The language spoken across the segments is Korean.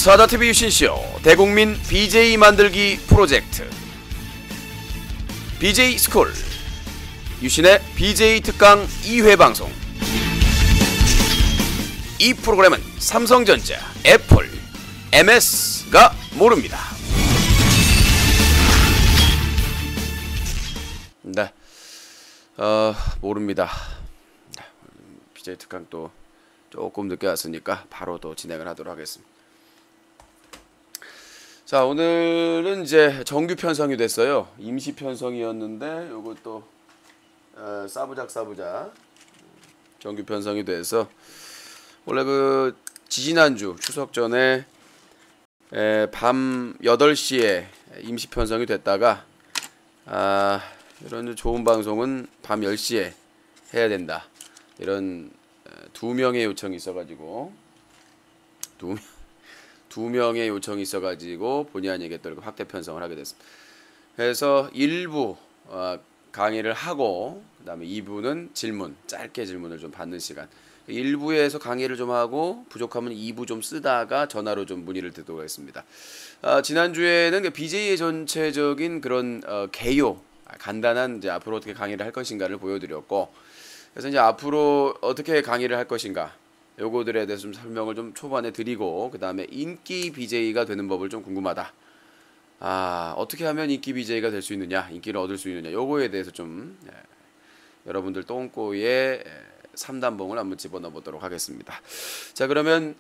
사다TV 유신쇼 대국민 BJ 만들기 프로젝트 BJ 스쿨 유신의 BJ 특강 2회 방송. 이 프로그램은 삼성전자, 애플, MS가 모릅니다. 네, 모릅니다. BJ 특강 또 조금 늦게 왔으니까 바로 또 진행을 하도록 하겠습니다. 자, 오늘은 이제 정규 편성이 됐어요. 임시 편성이었는데 요것도 싸부작 정규 편성이 돼서 원래 그 지지난주 추석 전에 밤 8시에 임시 편성이 됐다가 이런 좋은 방송은 밤 10시에 해야 된다, 이런 2명의 요청이 있어가지고 두 명의 요청이 있어가지고 본의 아니게 또 이렇게 확대 편성을 하게 됐습니다. 그래서 1부 강의를 하고 그 다음에 2부는 질문, 짧게 질문을 좀 받는 시간. 1부에서 강의를 좀 하고 부족하면 2부 좀 쓰다가 전화로 좀 문의를 드리도록 하겠습니다. 지난주에는 BJ의 전체적인 그런 개요, 간단한 이제 앞으로 어떻게 강의를 할 것인가를 보여드렸고, 그래서 이제 앞으로 어떻게 강의를 할 것인가, 요거들에 대해서 좀 설명을 좀 초반에 드리고, 그 다음에 인기 BJ가 되는 법을 좀 궁금하다. 어떻게 하면 인기 BJ가 될 수 있느냐, 인기를 얻을 수 있느냐, 요거에 대해서 좀 여러분들 똥꼬에 3단봉을 한번 집어넣어 보도록 하겠습니다. 자, 그러면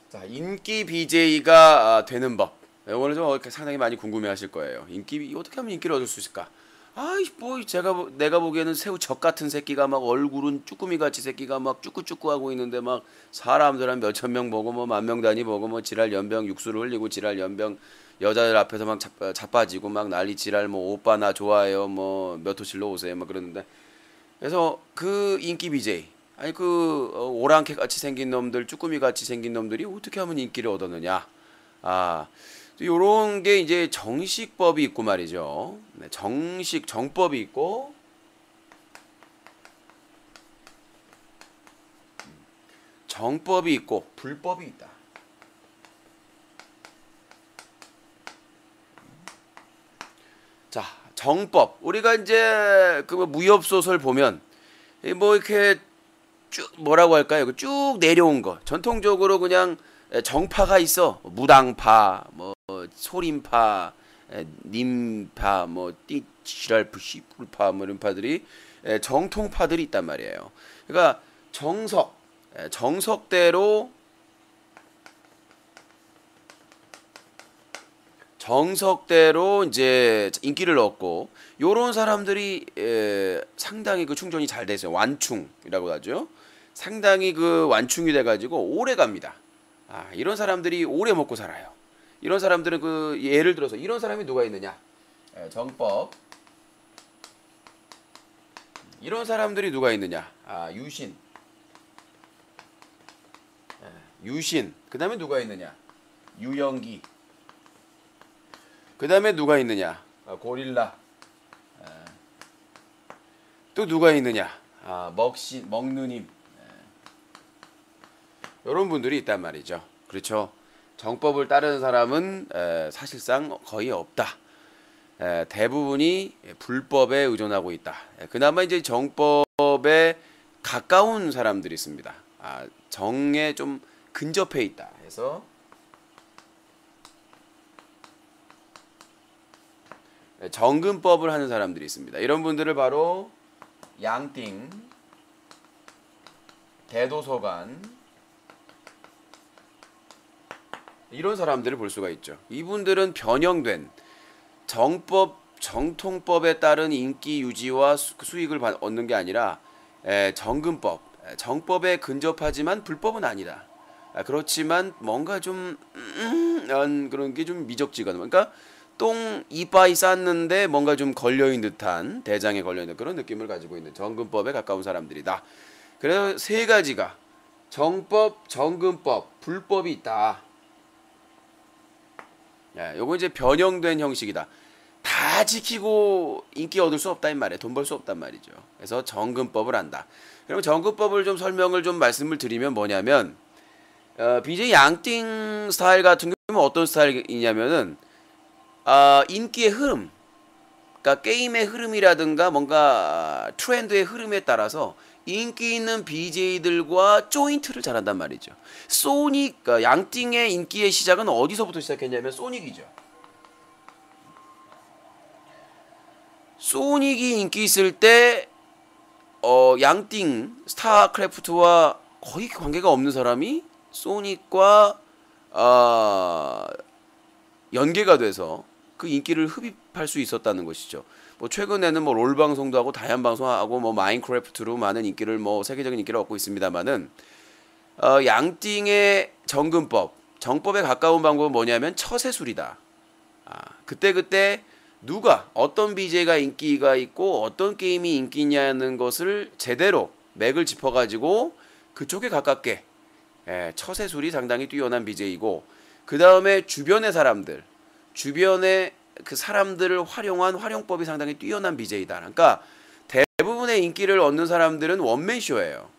자, 인기 BJ가 되는 법. 이거는 좀 상당히 많이 궁금해하실 거예요. 어떻게 하면 인기를 얻을 수 있을까? 내가 보기에는 새우 적 같은 새끼가 막 얼굴은 쭈꾸미 같이 새끼가 막 쭈꾸쭈꾸 하고 있는데 막 사람들 한 몇천 명 보고 뭐 만 명 단위 보고 뭐 지랄 연병 육수를 흘리고 지랄 연병 여자들 앞에서 막 자빠지고 막 난리 지랄 뭐 오빠 나 좋아해요 뭐 몇 호실로 오세요 막 그러는데, 그래서 그 인기 BJ, 오랑캐 같이 생긴 놈들, 쭈꾸미 같이 생긴 놈들이 어떻게 하면 인기를 얻었느냐. 요런 게 이제 정식법이 있고 말이죠. 네, 정법이 있고, 정법이 있고, 불법이 있다. 자, 정법. 우리가 이제 그 무협 소설 보면 뭐 이렇게 쭉 뭐라고 할까요? 쭉 내려온 거. 전통적으로 그냥 정파가 있어. 무당파, 뭐 소림파, 님파, 뭐 띠지랄프, 시뿔파, 뭐 이런 파들이 정통파들이 있단 말이에요. 그러니까 정석대로 이제 인기를 얻고, 요런 사람들이 상당히 그 충전이 잘 돼 있어요. 완충이라고 하죠. 상당히 그 완충이 돼가지고 오래 갑니다. 이런 사람들이 오래 먹고 살아요. 이런 사람들은 그 예를 들어서 이런 사람이 누가 있느냐? 정법. 이런 사람들이 누가 있느냐? 유신. 유신. 그 다음에 누가 있느냐? 유영기. 그 다음에 누가 있느냐? 고릴라. 또 누가 있느냐? 먹느님. 이런 분들이 있단 말이죠. 그렇죠. 정법을 따르는 사람은 사실상 거의 없다. 대부분이 불법에 의존하고 있다. 그나마 이제 정법에 가까운 사람들이 있습니다. 정에 좀 근접해 있다 해서 정근법을 하는 사람들이 있습니다. 이런 분들을 바로 양띵, 대도서관, 이런 사람들을 볼 수가 있죠. 이분들은 변형된 정통법에 따른 인기 유지와 수익을 얻는 게 아니라 정근법, 정법에 근접하지만 불법은 아니다. 그렇지만 뭔가 좀 그런 게 좀 미적지거든. 그러니까 똥 이빠이 쌌는데 뭔가 좀 걸려있는 듯한, 대장에 걸려있는 그런 느낌을 가지고 있는 정근법에 가까운 사람들이다. 그래서 세 가지가 정법, 정근법, 불법이 있다. 예, 요거 이제 변형된 형식이다. 다 지키고 인기 얻을 수 없다 이 말이에요. 돈 벌 수 없단 말이죠. 그래서 정근법을 한다. 그럼 정근법을 좀 설명을 좀 말씀을 드리면 뭐냐면 BJ 양띵 스타일 같은 경우는 어떤 스타일이냐면은 인기의 흐름, 그러니까 게임의 흐름이라든가 뭔가 트렌드의 흐름에 따라서 인기 있는 BJ들과 조인트를 잘한단 말이죠. 소닉, 그러니까 양띵의 인기의 시작은 어디서부터 시작했냐면 소닉이죠. 소닉이 인기 있을 때 양띵 스타크래프트와 거의 관계가 없는 사람이 소닉과 연계가 돼서 그 인기를 흡입할 수 있었다는 것이죠. 뭐 최근에는 뭐 롤 방송도 하고 다이안 방송하고 뭐 마인크래프트로 많은 인기를 뭐 세계적인 인기를 얻고 있습니다만은 양띵의 정근법, 정법에 가까운 방법은 뭐냐면 처세술이다. 그때 누가 어떤 BJ가 인기가 있고 어떤 게임이 인기 있냐는 것을 제대로 맥을 짚어가지고 그쪽에 가깝게 처세술이 상당히 뛰어난 BJ이고 그 다음에 주변의 사람들, 주변의 그 사람들을 활용한 활용법이 상당히 뛰어난 BJ다. 그러니까 대부분의 인기를 얻는 사람들은 원맨쇼예요.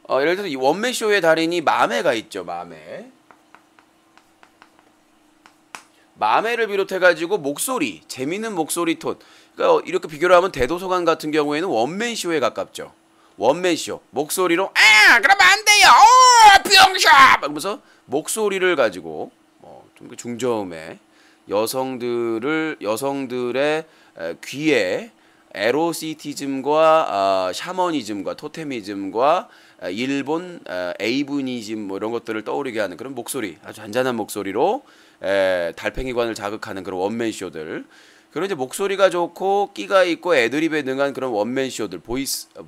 예를 들어서 이 원맨쇼의 달인이 마메가 있죠. 마메를 비롯해가지고 목소리, 재밌는 목소리 톤. 그러니까 이렇게 비교를 하면 대도서관 같은 경우에는 원맨쇼에 가깝죠. 원맨쇼. 목소리로 그러면 안 돼요. 병샵! 하면서 목소리를 가지고 좀 중저음의 여성들의 귀에 에로시티즘과 샤머니즘과 토테미즘과 일본 에이브니즘 뭐 이런 것들을 떠오르게 하는 그런 목소리, 아주 잔잔한 목소리로 달팽이관을 자극하는 그런 원맨쇼들. 그런 이제 목소리가 좋고 끼가 있고 애드립에 능한 그런 원맨쇼들,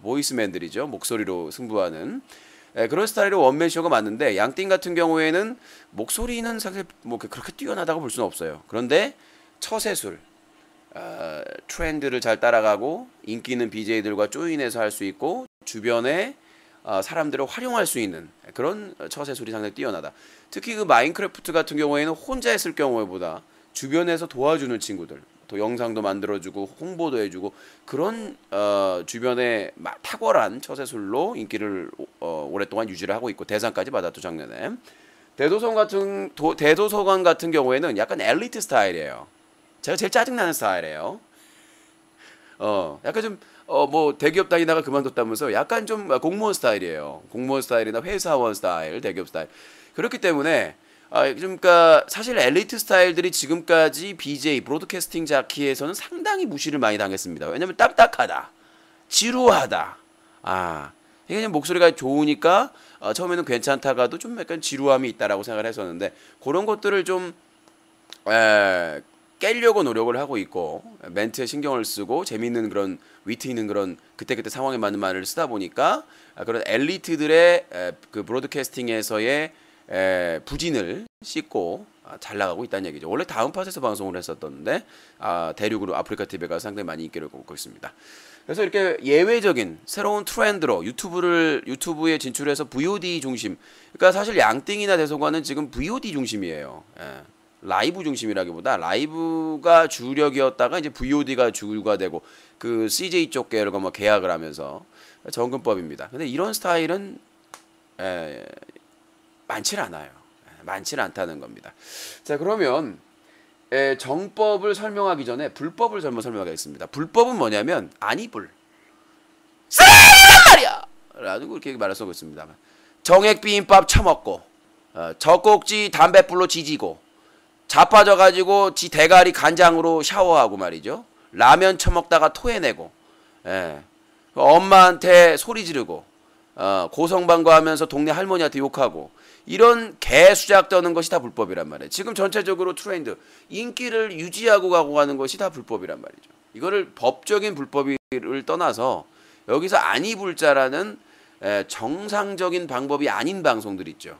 보이스맨들이죠. 목소리로 승부하는 그런 스타일의 원맨쇼가 맞는데 양띵 같은 경우에는 목소리는 사실 뭐 그렇게 뛰어나다고 볼 수는 없어요. 그런데 처세술, 트렌드를 잘 따라가고 인기 있는 BJ들과 조인해서 할 수 있고 주변에 사람들을 활용할 수 있는 그런 처세술이 상당히 뛰어나다. 특히 그 마인크래프트 같은 경우에는 혼자 했을 경우보다 주변에서 도와주는 친구들, 또 영상도 만들어주고 홍보도 해주고 그런 주변에 탁월한 처세술로 인기를 오랫동안 유지를 하고 있고 대상까지 받았죠. 작년에. 대도서관 같은 경우에는 약간 엘리트 스타일이에요. 제가 제일 짜증나는 스타일이에요. 약간 좀 뭐 대기업 다니다가 그만뒀다면서 약간 좀 공무원 스타일이에요. 공무원 스타일이나 회사원 스타일, 대기업 스타일. 그렇기 때문에 그러니까 사실 엘리트 스타일들이 지금까지 BJ 브로드캐스팅 자키에서는 상당히 무시를 많이 당했습니다. 왜냐면 딱딱하다, 지루하다. 이게 그냥 목소리가 좋으니까 처음에는 괜찮다가도 좀 약간 지루함이 있다라고 생각을 했었는데 그런 것들을 좀 깨려고 노력을 하고 있고 멘트에 신경을 쓰고 재미있는 그런 위트 있는 그런 그때그때 상황에 맞는 말을 쓰다 보니까 그런 엘리트들의 그 브로드캐스팅에서의 부진을 씻고 잘 나가고 있다는 얘기죠. 원래 다음 팟에서 방송을 했었던데 대륙으로 아프리카 TV가 상당히 많이 인기를 얻고 있습니다. 그래서 이렇게 예외적인 새로운 트렌드로 유튜브에 진출해서 VOD 중심. 그러니까 사실 양띵이나 대소관은 지금 VOD 중심이에요. 라이브 중심이라기보다 라이브가 주력이었다가 이제 VOD가 주가 되고 그 CJ 쪽 계열과 뭐 계약을 하면서 정근법입니다. 근데 이런 스타일은 많지 않아요. 많지 않다는 겁니다. 자, 그러면 정법을 설명하기 전에 불법을 설명하겠습니다. 불법은 뭐냐면 아니불 쓰란 말이야! 라고 이렇게 말을 쓰고 있습니다만 정액비빔밥 처먹고 젖꼭지 담뱃불로 지지고 자빠져가지고 지 대가리 간장으로 샤워하고 말이죠. 라면 처먹다가 토해내고 엄마한테 소리 지르고 고성방과하면서 동네 할머니한테 욕하고 이런 개수작 떠는 것이 다 불법이란 말이에요. 지금 전체적으로 트렌드 인기를 유지하고 가고 가는 것이 다 불법이란 말이죠. 이거를 법적인 불법을 떠나서 여기서 아니불자라는 정상적인 방법이 아닌 방송들 있죠.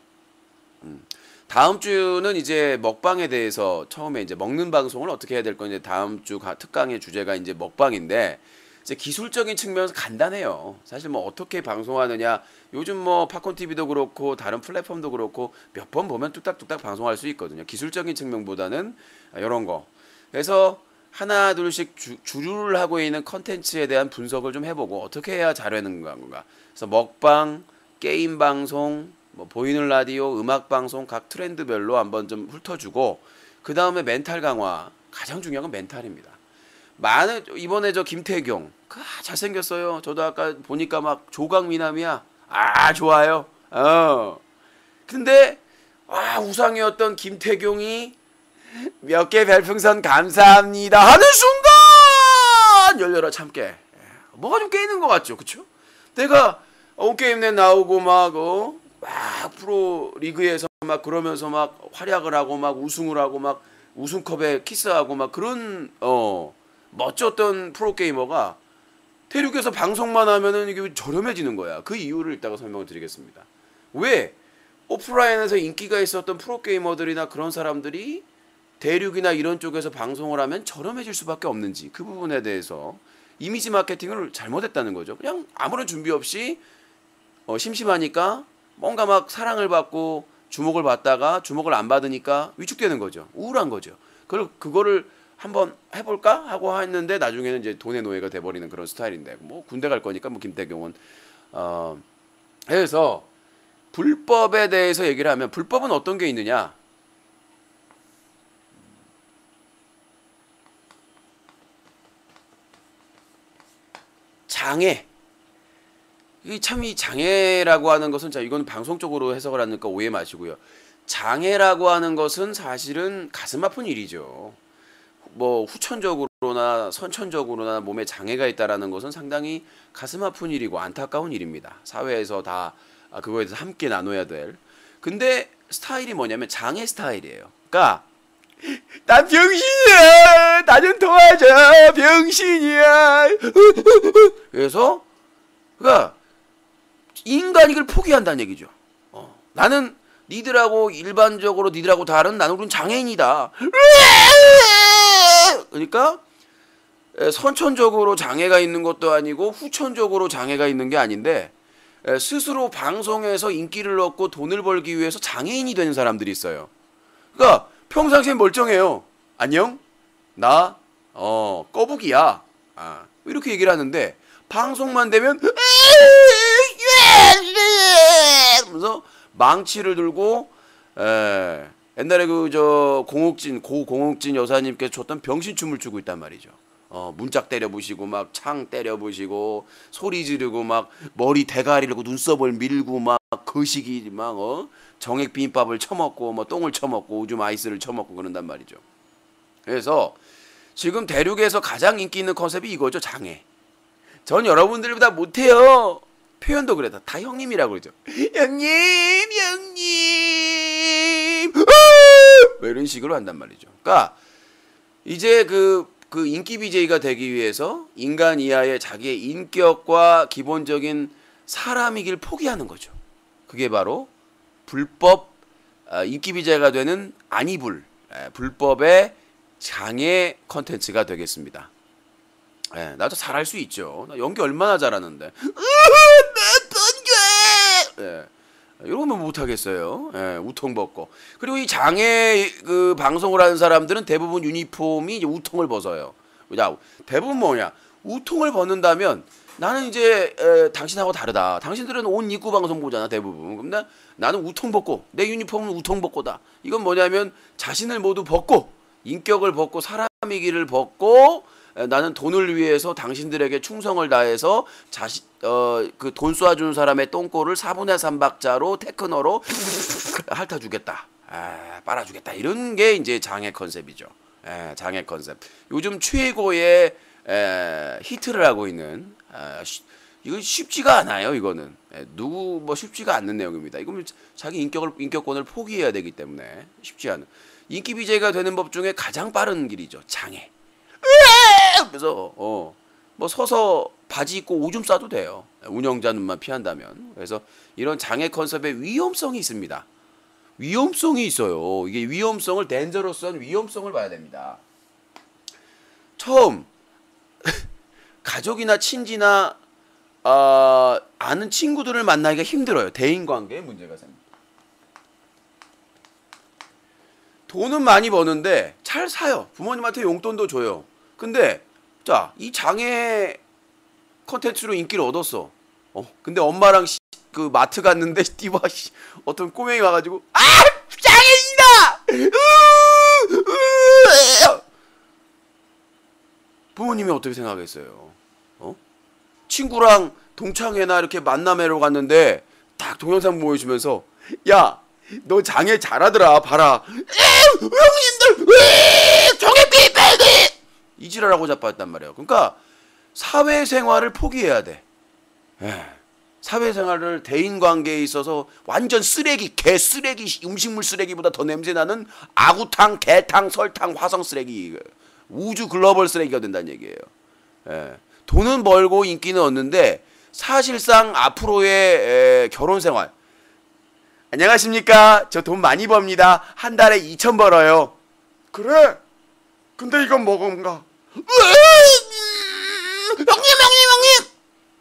다음 주는 이제 먹방에 대해서 처음에 이제 먹는 방송을 어떻게 해야 될 건지 다음 주 특강의 주제가 이제 먹방인데 이제 기술적인 측면에서 간단해요. 사실 뭐 어떻게 방송하느냐, 요즘 뭐 팝콘 TV도 그렇고 다른 플랫폼도 그렇고 몇 번 보면 뚝딱뚝딱 방송할 수 있거든요. 기술적인 측면보다는 이런 거. 그래서 하나 둘씩 주류를 하고 있는 컨텐츠에 대한 분석을 좀 해보고 어떻게 해야 잘하는 건가. 그래서 먹방, 게임 방송, 뭐 보이는 라디오, 음악 방송 각 트렌드별로 한번 좀 훑어주고, 그 다음에 멘탈 강화. 가장 중요한 건 멘탈입니다. 많은 이번에 저 김태경 잘생겼어요. 저도 아까 보니까 막 조각미남이야. 좋아요. 근데 우상이었던 김태경이 몇 개 별풍선 감사합니다 하는 순간 열려라 참깨. 뭐가 좀 깨있는 것 같죠, 그쵸? 내가 온게임넷 나오고 막 프로 리그에서 막 그러면서 막 활약을 하고 막 우승을 하고 막 우승컵에 키스하고 막 그런 멋졌던 프로게이머가 대륙에서 방송만 하면은 이게 저렴해지는 거야. 그 이유를 이따가 설명을 드리겠습니다. 왜 오프라인에서 인기가 있었던 프로게이머들이나 그런 사람들이 대륙이나 이런 쪽에서 방송을 하면 저렴해질 수밖에 없는지, 그 부분에 대해서 이미지 마케팅을 잘못했다는 거죠. 그냥 아무런 준비 없이 심심하니까 뭔가 막 사랑을 받고 주목을 받다가 주목을 안 받으니까 위축되는 거죠. 우울한 거죠. 그거를 한번 해볼까 하고 했는데 나중에는 이제 돈의 노예가 돼버리는 그런 스타일인데, 뭐 군대 갈 거니까 뭐 김태경은 그래서 불법에 대해서 얘기를 하면, 불법은 어떤 게 있느냐? 장애. 이 장애라고 하는 것은, 자, 이건 방송적으로 해석을 하니까 오해 마시고요. 장애라고 하는 것은 사실은 가슴 아픈 일이죠. 뭐 후천적으로나 선천적으로나 몸에 장애가 있다라는 것은 상당히 가슴 아픈 일이고 안타까운 일입니다. 사회에서 다 그거에 대해서 함께 나눠야 될. 근데 스타일이 뭐냐면 장애 스타일이에요. 그러니까 난 병신이야, 나 좀 도와줘, 병신이야. 그래서 그러니까 인간이길 포기한다는 얘기죠. 나는 니들하고 일반적으로 니들하고 다른, 나는 우린 장애인이다. 그러니까 선천적으로 장애가 있는 것도 아니고 후천적으로 장애가 있는 게 아닌데, 스스로 방송에서 인기를 얻고 돈을 벌기 위해서 장애인이 되는 사람들이 있어요. 그러니까 평상시엔 멀쩡해요. 안녕? 나 꺼북이야. 이렇게 얘기를 하는데 방송만 되면 그래서 망치를 들고 옛날에 고공욱진 여사님께서 췄던 병신춤을 추고 있단 말이죠. 문짝 때려부시고 막 창 때려부시고 소리 지르고 막 머리 대가리를 눈썹을 밀고 막 거시기 막 정액 비빔밥을 처먹고 뭐 똥을 처먹고 오줌 아이스를 처먹고 그런단 말이죠. 그래서 지금 대륙에서 가장 인기 있는 컨셉이 이거죠. 장애. 전 여러분들보다 못해요. 표현도 그래. 다 형님이라고 그러죠. 형님 뭐 이런 식으로 한단 말이죠. 그러니까 이제 그 인기 BJ가 되기 위해서 인간 이하의 자기의 인격과 기본적인 사람이길 포기하는 거죠. 그게 바로 불법 인기 BJ가 되는 불법의 장애 컨텐츠가 되겠습니다. 나도 잘할 수 있죠. 나 연기 얼마나 잘하는데. 이러면 못하겠어요. 우통 벗고. 그리고 이 장애 방송을 하는 사람들은 대부분 유니폼이 이제 우통을 벗어요. 야, 대부분 뭐냐? 우통을 벗는다면 나는 이제 당신하고 다르다. 당신들은 옷 입고 방송 보잖아, 대부분. 그럼 나는 우통 벗고, 내 유니폼은 우통 벗고다. 이건 뭐냐면 자신을 모두 벗고, 인격을 벗고, 사람이기를 벗고, 나는 돈을 위해서 당신들에게 충성을 다해서 그 돈 쏴주는 사람의 똥꼬를 4분의 3박자로 테크노로 핥아주겠다. 빨아주겠다. 이런 게 이제 장애 컨셉이죠. 장애 컨셉. 요즘 최고의 히트를 하고 있는, 이거 쉽지가 않아요. 이거는 누구 뭐 쉽지가 않는 내용입니다. 이거는 자기 인격권을 포기해야 되기 때문에 쉽지 않은, 인기 BJ가 되는 법 중에 가장 빠른 길이죠. 장애. 그래서 뭐 서서 바지 입고 오줌 싸도 돼요. 운영자 눈만 피한다면. 그래서 이런 장애 컨셉의 위험성이 있습니다. 위험성이 있어요. 이게 위험성을, 덴저러스한 위험성을 봐야 됩니다. 처음 가족이나 친지나 아는 친구들을 만나기가 힘들어요. 대인관계에 문제가 생깁니다. 돈은 많이 버는데 잘 사요. 부모님한테 용돈도 줘요. 근데 자, 이 장애 컨텐츠로 인기를 얻었어. 근데 엄마랑 그 마트 갔는데 띠바 어떤 꼬맹이 와가지고 장애인이다! 부모님이 어떻게 생각했어요? 친구랑 동창회나 이렇게 만남회로 갔는데 딱 동영상 보여주면서 야, 너 장애 잘하더라. 봐라. 형님들 종이 삐빼기 이지랄하고 자빠졌단 말이에요. 그러니까 사회생활을 포기해야 돼. 사회생활을 대인관계에 있어서 완전 쓰레기, 개 쓰레기, 음식물 쓰레기보다 더 냄새나는 아구탕, 개탕, 설탕, 화성 쓰레기, 우주 글로벌 쓰레기가 된다는 얘기예요. 돈은 벌고 인기는 얻는데 사실상 앞으로의 결혼생활, 안녕하십니까, 저 돈 많이 법니다. 한 달에 2천 벌어요. 그래? 근데 이건 뭐건가? 형님!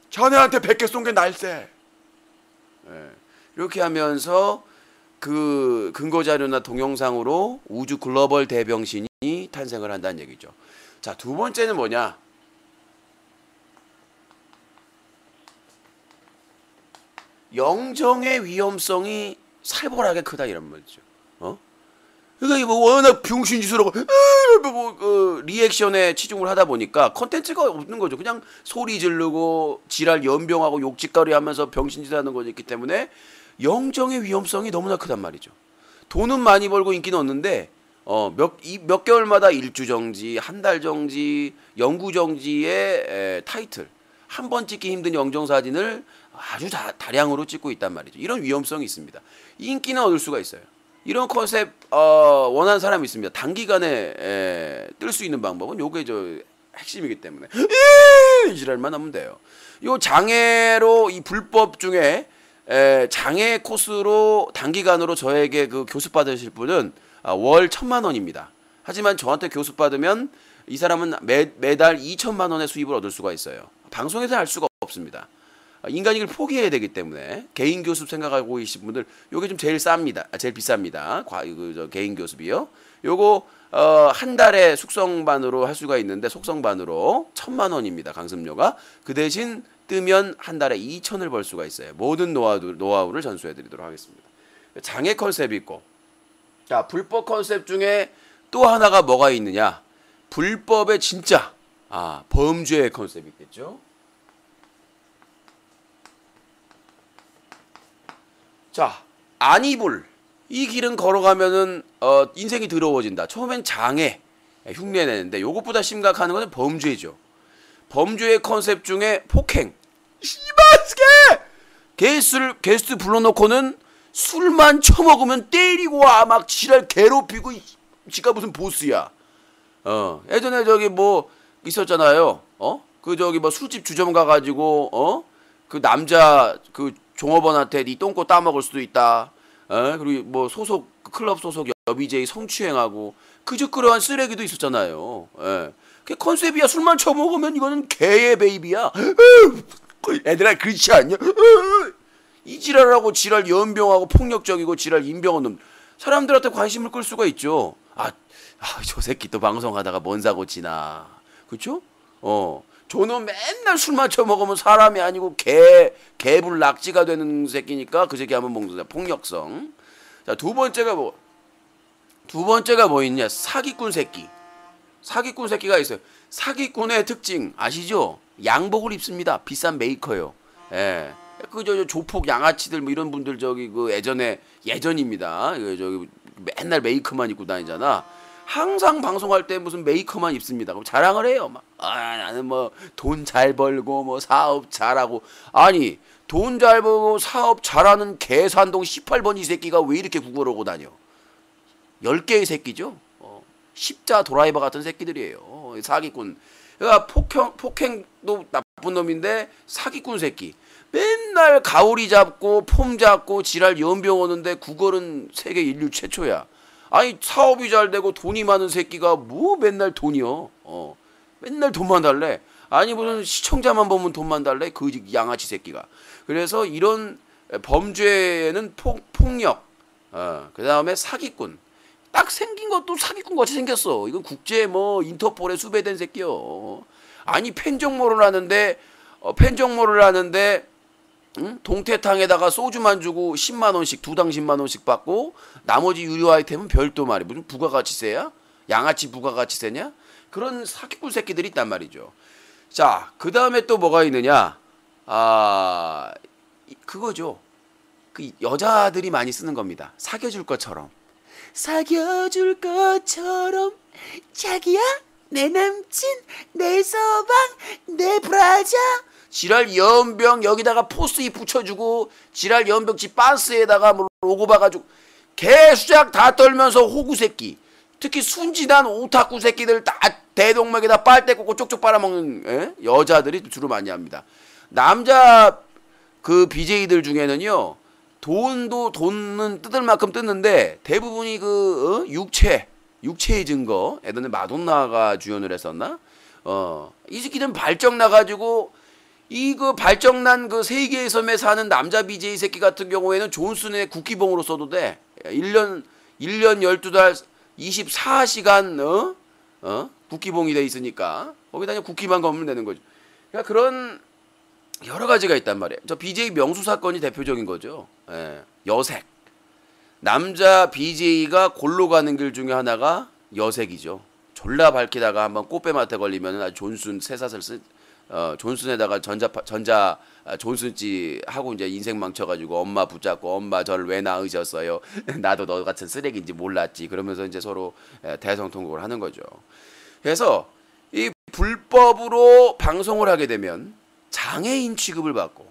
자네한테 100개 쏜 게 날세. 이렇게 하면서 그 근거자료나 동영상으로 우주 글로벌 대병신이 탄생을 한다는 얘기죠. 자, 두 번째는 뭐냐? 영정의 위험성이 살벌하게 크다 이런 말이죠. 그러니까 뭐 워낙 병신짓으로 리액션에 치중을 하다 보니까 컨텐츠가 없는 거죠. 그냥 소리 지르고 지랄 연병하고 욕짓거리 하면서 병신짓 하는 거기 때문에 영정의 위험성이 너무나 크단 말이죠. 돈은 많이 벌고 인기는 없는데 몇 개월마다 일주 정지, 한 달 정지, 영구 정지의 타이틀, 한 번 찍기 힘든 영정 사진을 아주 다량으로 찍고 있단 말이죠. 이런 위험성이 있습니다. 인기는 얻을 수가 있어요. 이런 컨셉 원하는 사람이 있습니다. 단기간에 뜰 수 있는 방법은 요게 핵심이기 때문에 이지랄만 하면 돼요. 요 장애로 이 불법 중에 장애 코스로 단기간으로 저에게 그 교습 받으실 분은 월 1,000만 원입니다. 하지만 저한테 교습 받으면 이 사람은 매달 2천만 원의 수입을 얻을 수가 있어요. 방송에서는 알 수가 없습니다. 인간이길 포기해야 되기 때문에 개인 교습 생각하고 계신 분들 요게 좀 제일 쌉니다. 제일 비쌉니다. 개인 교습이요. 요거 한 달에 숙성반으로 할 수가 있는데 속성반으로 1,000만 원입니다. 강습료가. 그 대신 뜨면 한 달에 2천을 벌 수가 있어요. 모든 노하우를 전수해 드리도록 하겠습니다. 장애 컨셉이 있고, 자, 불법 컨셉 중에 또 하나가 뭐가 있느냐? 불법의 진짜 범죄의 컨셉이 있겠죠. 자, 안이불. 이 길은 걸어가면은 인생이 더러워진다. 처음엔 장애 흉내내는데 요것보다 심각한 것은 범죄죠. 범죄의 컨셉 중에 폭행. 씨발스게 게스트 불러놓고는 술만 처먹으면 때리고 막 지랄 괴롭히고 지가 무슨 보스야. 예전에 저기 뭐 있었잖아요. 그 저기 뭐 술집 주점 가가지고 그 남자 그 종업원한테 네 똥꼬 따먹을 수도 있다. 그리고 뭐 클럽 소속 여비제이 성추행하고 그러한 쓰레기도 있었잖아요. 그 컨셉이야. 술만 처먹으면 이거는 개의 베이비야. 애들아 그렇지 않냐? 이 지랄하고 지랄 연병하고 폭력적이고 지랄 인병한 놈. 사람들한테 관심을 끌 수가 있죠. 저 새끼 또 방송하다가 뭔 사고 치나. 그쵸? 저는 맨날 술 마셔 먹으면 사람이 아니고 개불 낙지가 되는 새끼니까 그 새끼 한번 먹는다. 폭력성. 자, 두 번째가 뭐 있냐? 사기꾼 새끼. 사기꾼 새끼가 있어요. 사기꾼의 특징 아시죠? 양복을 입습니다. 비싼 메이커요. 조폭 양아치들 뭐 이런 분들 예전입니다. 맨날 메이커만 입고 다니잖아. 항상 방송할 때 무슨 메이커만 입습니다. 그럼 자랑을 해요. 나는 뭐 돈 잘 벌고 뭐 사업 잘하고. 아니, 돈 잘 벌고 사업 잘하는 개산동 18번 이 새끼가 왜 이렇게 구걸하고 다녀? 10개의 새끼죠. 십자 드라이버 같은 새끼들이에요. 사기꾼. 그러니까 폭행도 나쁜 놈인데 사기꾼 새끼. 맨날 가오리 잡고 폼 잡고 지랄 연병 오는데 구걸은 세계 인류 최초야. 아니, 사업이 잘 되고 돈이 많은 새끼가 뭐 맨날 돈이요. 맨날 돈만 달래. 아니 무슨 시청자만 보면 돈만 달래? 그 양아치 새끼가. 그래서 이런 범죄는 폭력, 그 다음에 사기꾼. 딱 생긴 것도 사기꾼 같이 생겼어. 이건 국제 뭐 인터폴에 수배된 새끼요. 아니 펜정모를 하는데 응? 동태탕에다가 소주만 주고 10만 원씩 두당 10만 원씩 받고 나머지 유료 아이템은 별도 말이야. 무슨 부가가치세야? 양아치 부가가치세냐? 그런 사기꾼 새끼들이 있단 말이죠. 자, 그 다음에 또 뭐가 있느냐? 그거죠. 그 여자들이 많이 쓰는 겁니다. 사귀어줄 것처럼. 사귀어줄 것처럼 자기야 내 남친 내 서방 내 브라자 지랄 연병 여기다가 포스잇 붙여주고 지랄 연병지 반스에다가 뭐 로고 봐가지고 개수작 다 떨면서 호구 새끼 특히 순진한 오타쿠 새끼들 다 대동맥에다 빨대 꽂고 쪽쪽 빨아먹는 여자들이 주로 많이 합니다. 남자 그 BJ들 중에는요 돈은 뜯을 만큼 뜯는데 대부분이 그 육체의 증거 예전에 마돈나가 주연을 했었나? 이 새끼들은 발정 나가지고 이거 발정난 그 세계에섬에 사는 남자 BJ 새끼 같은 경우에는 존슨의 국기봉으로 써도 돼. 1년 12달 24시간 국기봉이 돼 있으니까 거기다 그냥 국기만 걸면 되는 거죠. 그러니까 그런 여러 가지가 있단 말이에요. 저 BJ 명수 사건이 대표적인 거죠. 여색. 남자 BJ가 골로 가는 길 중에 하나가 여색이죠. 졸라 밝히다가 한번 꽃뱀한테 걸리면 아주 존슨 쇠사슬 존슨에다가 존슨찌 하고 이제 인생 망쳐가지고 엄마 붙잡고 엄마 저를 왜 낳으셨어요? 나도 너 같은 쓰레기인지 몰랐지. 그러면서 이제 서로 대성통곡을 하는 거죠. 그래서 이 불법으로 방송을 하게 되면 장애인 취급을 받고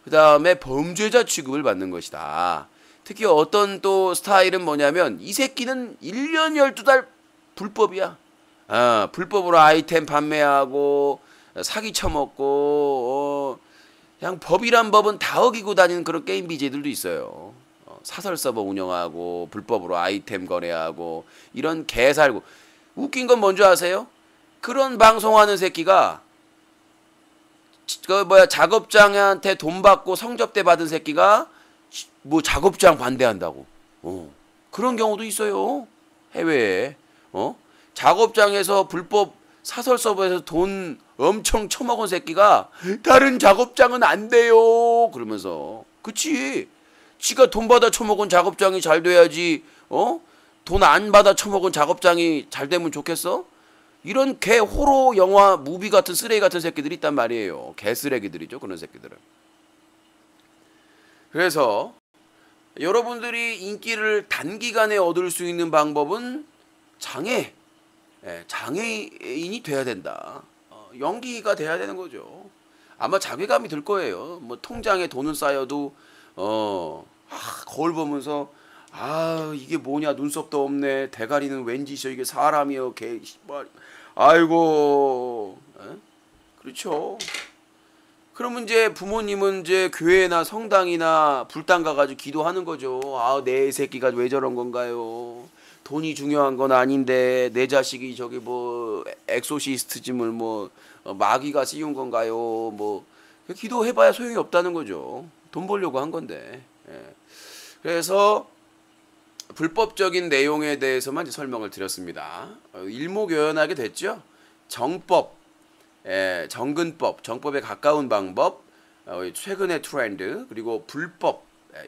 그 다음에 범죄자 취급을 받는 것이다. 특히 어떤 또 스타일은 뭐냐면 이 새끼는 1년 12달 불법이야. 불법으로 아이템 판매하고 사기 쳐먹고 그냥 법이란 법은 다 어기고 다니는 그런 게임 BJ들도 있어요. 사설 서버 운영하고 불법으로 아이템 거래하고 이런 개살고 웃긴 건 뭔지 아세요? 그런 방송하는 새끼가 작업장한테 돈 받고 성접대 받은 새끼가 뭐 작업장 반대한다고. 그런 경우도 있어요. 해외에. 작업장에서 불법 사설 서버에서 돈 엄청 처먹은 새끼가 다른 작업장은 안 돼요. 그러면서 그치. 지가 돈 받아 처먹은 작업장이 잘 돼야지. 돈 안 받아 처먹은 작업장이 잘 되면 좋겠어? 이런 개 호러 영화 무비 같은 쓰레기 같은 새끼들이 있단 말이에요. 개 쓰레기들이죠. 그런 새끼들은. 그래서 여러분들이 인기를 단기간에 얻을 수 있는 방법은 장애인이 돼야 된다. 연기가 돼야 되는 거죠. 아마 자괴감이 들 거예요. 뭐 통장에 돈은 쌓여도 거울 보면서 이게 뭐냐 눈썹도 없네 대가리는 왠지 이게 사람이여 개 아이고 그렇죠. 그러면 이제 부모님은 이제 교회나 성당이나 불당 가가지고 기도하는 거죠. 내 새끼가 왜 저런 건가요? 돈이 중요한 건 아닌데 내 자식이 저기 뭐 엑소시스트즘을 뭐 마귀가 씌운 건가요? 뭐 기도해봐야 소용이 없다는 거죠. 돈 벌려고 한 건데. 그래서 불법적인 내용에 대해서만 이제 설명을 드렸습니다. 일목요연하게 됐죠. 정법, 정근법, 정법에 가까운 방법, 최근의 트렌드, 그리고 불법,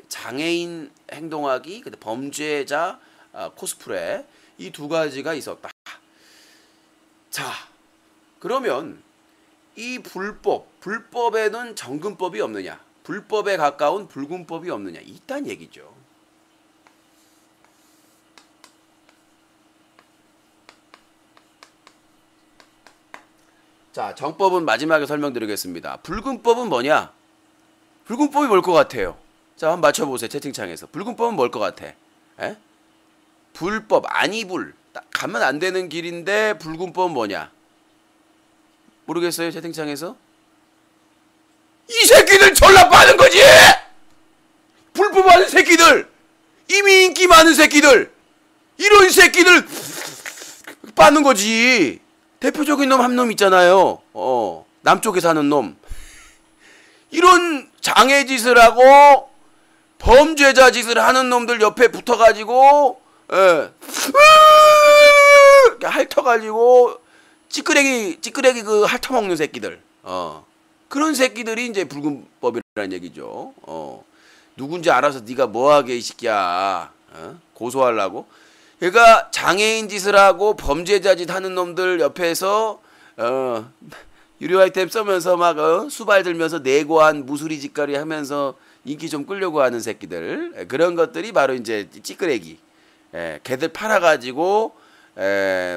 장애인 행동하기, 범죄자 코스프레 이 두 가지가 있었다. 자, 그러면 이 불법에는 정근법이 없느냐? 불법에 가까운 불군법이 없느냐? 있단 얘기죠. 자, 정법은 마지막에 설명드리겠습니다. 불군법은 뭐냐? 불군법이 뭘 것 같아요? 자, 한번 맞춰보세요. 채팅창에서. 불군법은 뭘 것 같아? 불법, 아니불. 가면 안 되는 길인데 불군법은 뭐냐? 모르겠어요? 채팅창에서? 이 새끼들 졸라 빠는 거지! 불법하는 새끼들! 이미 인기 많은 새끼들! 이런 새끼들 빠는 거지! 대표적인 놈 한 놈 있잖아요. 남쪽에 사는 놈. 이런 장애 짓을 하고 범죄자 짓을 하는 놈들 옆에 붙어가지고 핥아가지고 찌끄레기 그 핥아먹는 새끼들. 그런 새끼들이 이제 불금법이라는 얘기죠. 누군지 알아서 네가 뭐하게 이 새끼야. 고소하려고. 그러니까 장애인 짓을 하고 범죄자 짓 하는 놈들 옆에서 유료 아이템 써면서 막 수발 들면서 내고한 무수리 짓거리 하면서 인기 좀 끌려고 하는 새끼들. 그런 것들이 바로 이제 찌끄레기. 걔들 팔아가지고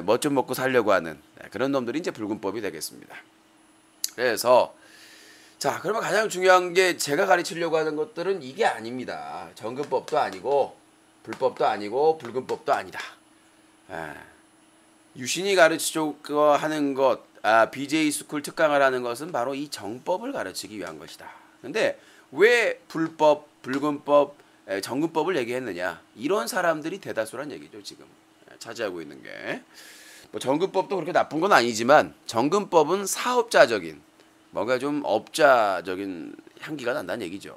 멋 좀 먹고 살려고 하는 그런 놈들이 이제 불금법이 되겠습니다. 그래서 자, 그러면 가장 중요한 게 제가 가르치려고 하는 것들은 이게 아닙니다. 정금법도 아니고 불법도 아니고 불금법도 아니다. 유신이 가르치려고 하는 것, BJ 스쿨 특강을 하는 것은 바로 이 정법을 가르치기 위한 것이다. 근데 왜 불법, 불금법, 정금법을 얘기했느냐? 이런 사람들이 대다수란 얘기죠. 지금 차지하고 있는 게. 뭐 정금법도 그렇게 나쁜 건 아니지만 정금법은 사업자적인, 뭔가 좀 업자적인 향기가 난다는 얘기죠.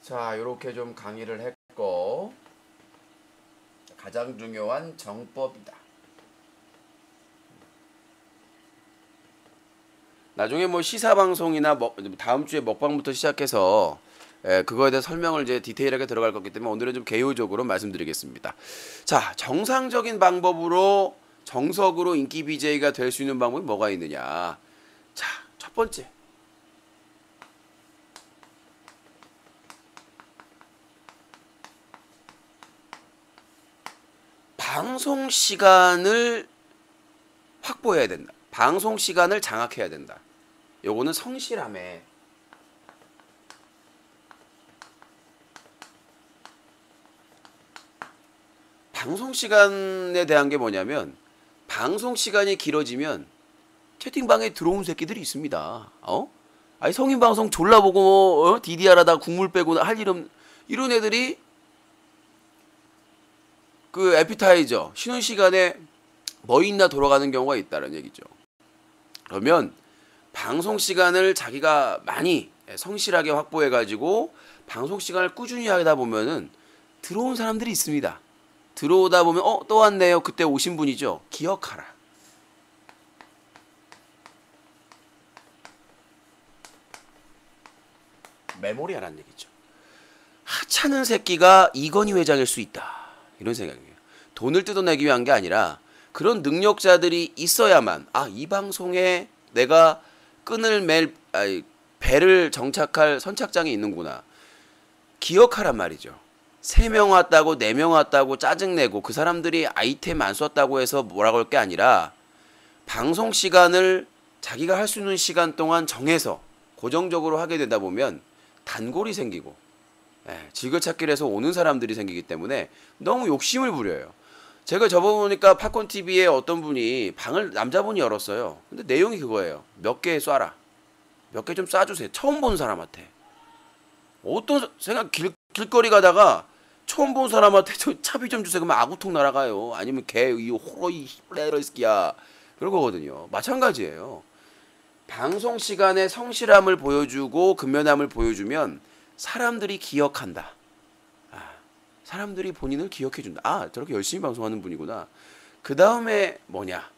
자, 이렇게 좀 강의를 했고, 가장 중요한 정법이다. 나중에 뭐 시사방송이나 다음 주에 먹방부터 시작해서 그거에 대해 설명을 이제 디테일하게 들어갈 거기 때문에 오늘은 좀 개요적으로 말씀드리겠습니다. 자, 정상적인 방법으로 정석으로 인기 BJ가 될 수 있는 방법이 뭐가 있느냐? 자, 첫 번째. 방송 시간을 확보해야 된다. 방송 시간을 장악해야 된다. 요거는 성실함에. 방송 시간에 대한 게 뭐냐면 방송 시간이 길어지면 채팅방에 들어온 새끼들이 있습니다. 아니 성인 방송 졸라 보고 DDR 하다 국물 빼고 할 이런 애들이 그 에피타이저 쉬는 시간에 뭐 있나 돌아가는 경우가 있다는 얘기죠. 그러면 방송 시간을 자기가 많이 성실하게 확보해 가지고 방송 시간을 꾸준히 하다 보면은 들어온 사람들이 있습니다. 들어오다 보면 또 왔네요. 그때 오신 분이죠. 기억하라. 메모리하라는 얘기죠. 하찮은 새끼가 이건희 회장일 수 있다. 이런 생각이에요. 돈을 뜯어내기 위한 게 아니라 그런 능력자들이 있어야만 이 방송에 내가 배를 정착할 선착장이 있는구나. 기억하란 말이죠. 3명 왔다고 4명 왔다고 짜증내고 그 사람들이 아이템 안 썼다고 해서 뭐라고 할 게 아니라 방송 시간을 자기가 할 수 있는 시간 동안 정해서 고정적으로 하게 되다 보면 단골이 생기고 즐겨찾기를 해서 오는 사람들이 생기기 때문에 너무 욕심을 부려요. 제가 접어보니까 팝콘TV에 어떤 분이 방을 남자분이 열었어요. 근데 내용이 그거예요. 몇 개 쏴라. 몇 개 좀 쏴주세요. 처음 본 사람한테. 어떤 생각 길거리 가다가 처음 본 사람한테 저 차비 좀 주세요. 그러면 아구통 날아가요. 아니면 개 이 호러 이 플레이러스키야 그런 거거든요. 마찬가지예요. 방송 시간에 성실함을 보여주고 근면함을 보여주면 사람들이 기억한다. 사람들이 본인을 기억해준다. 저렇게 열심히 방송하는 분이구나. 그 다음에 뭐냐?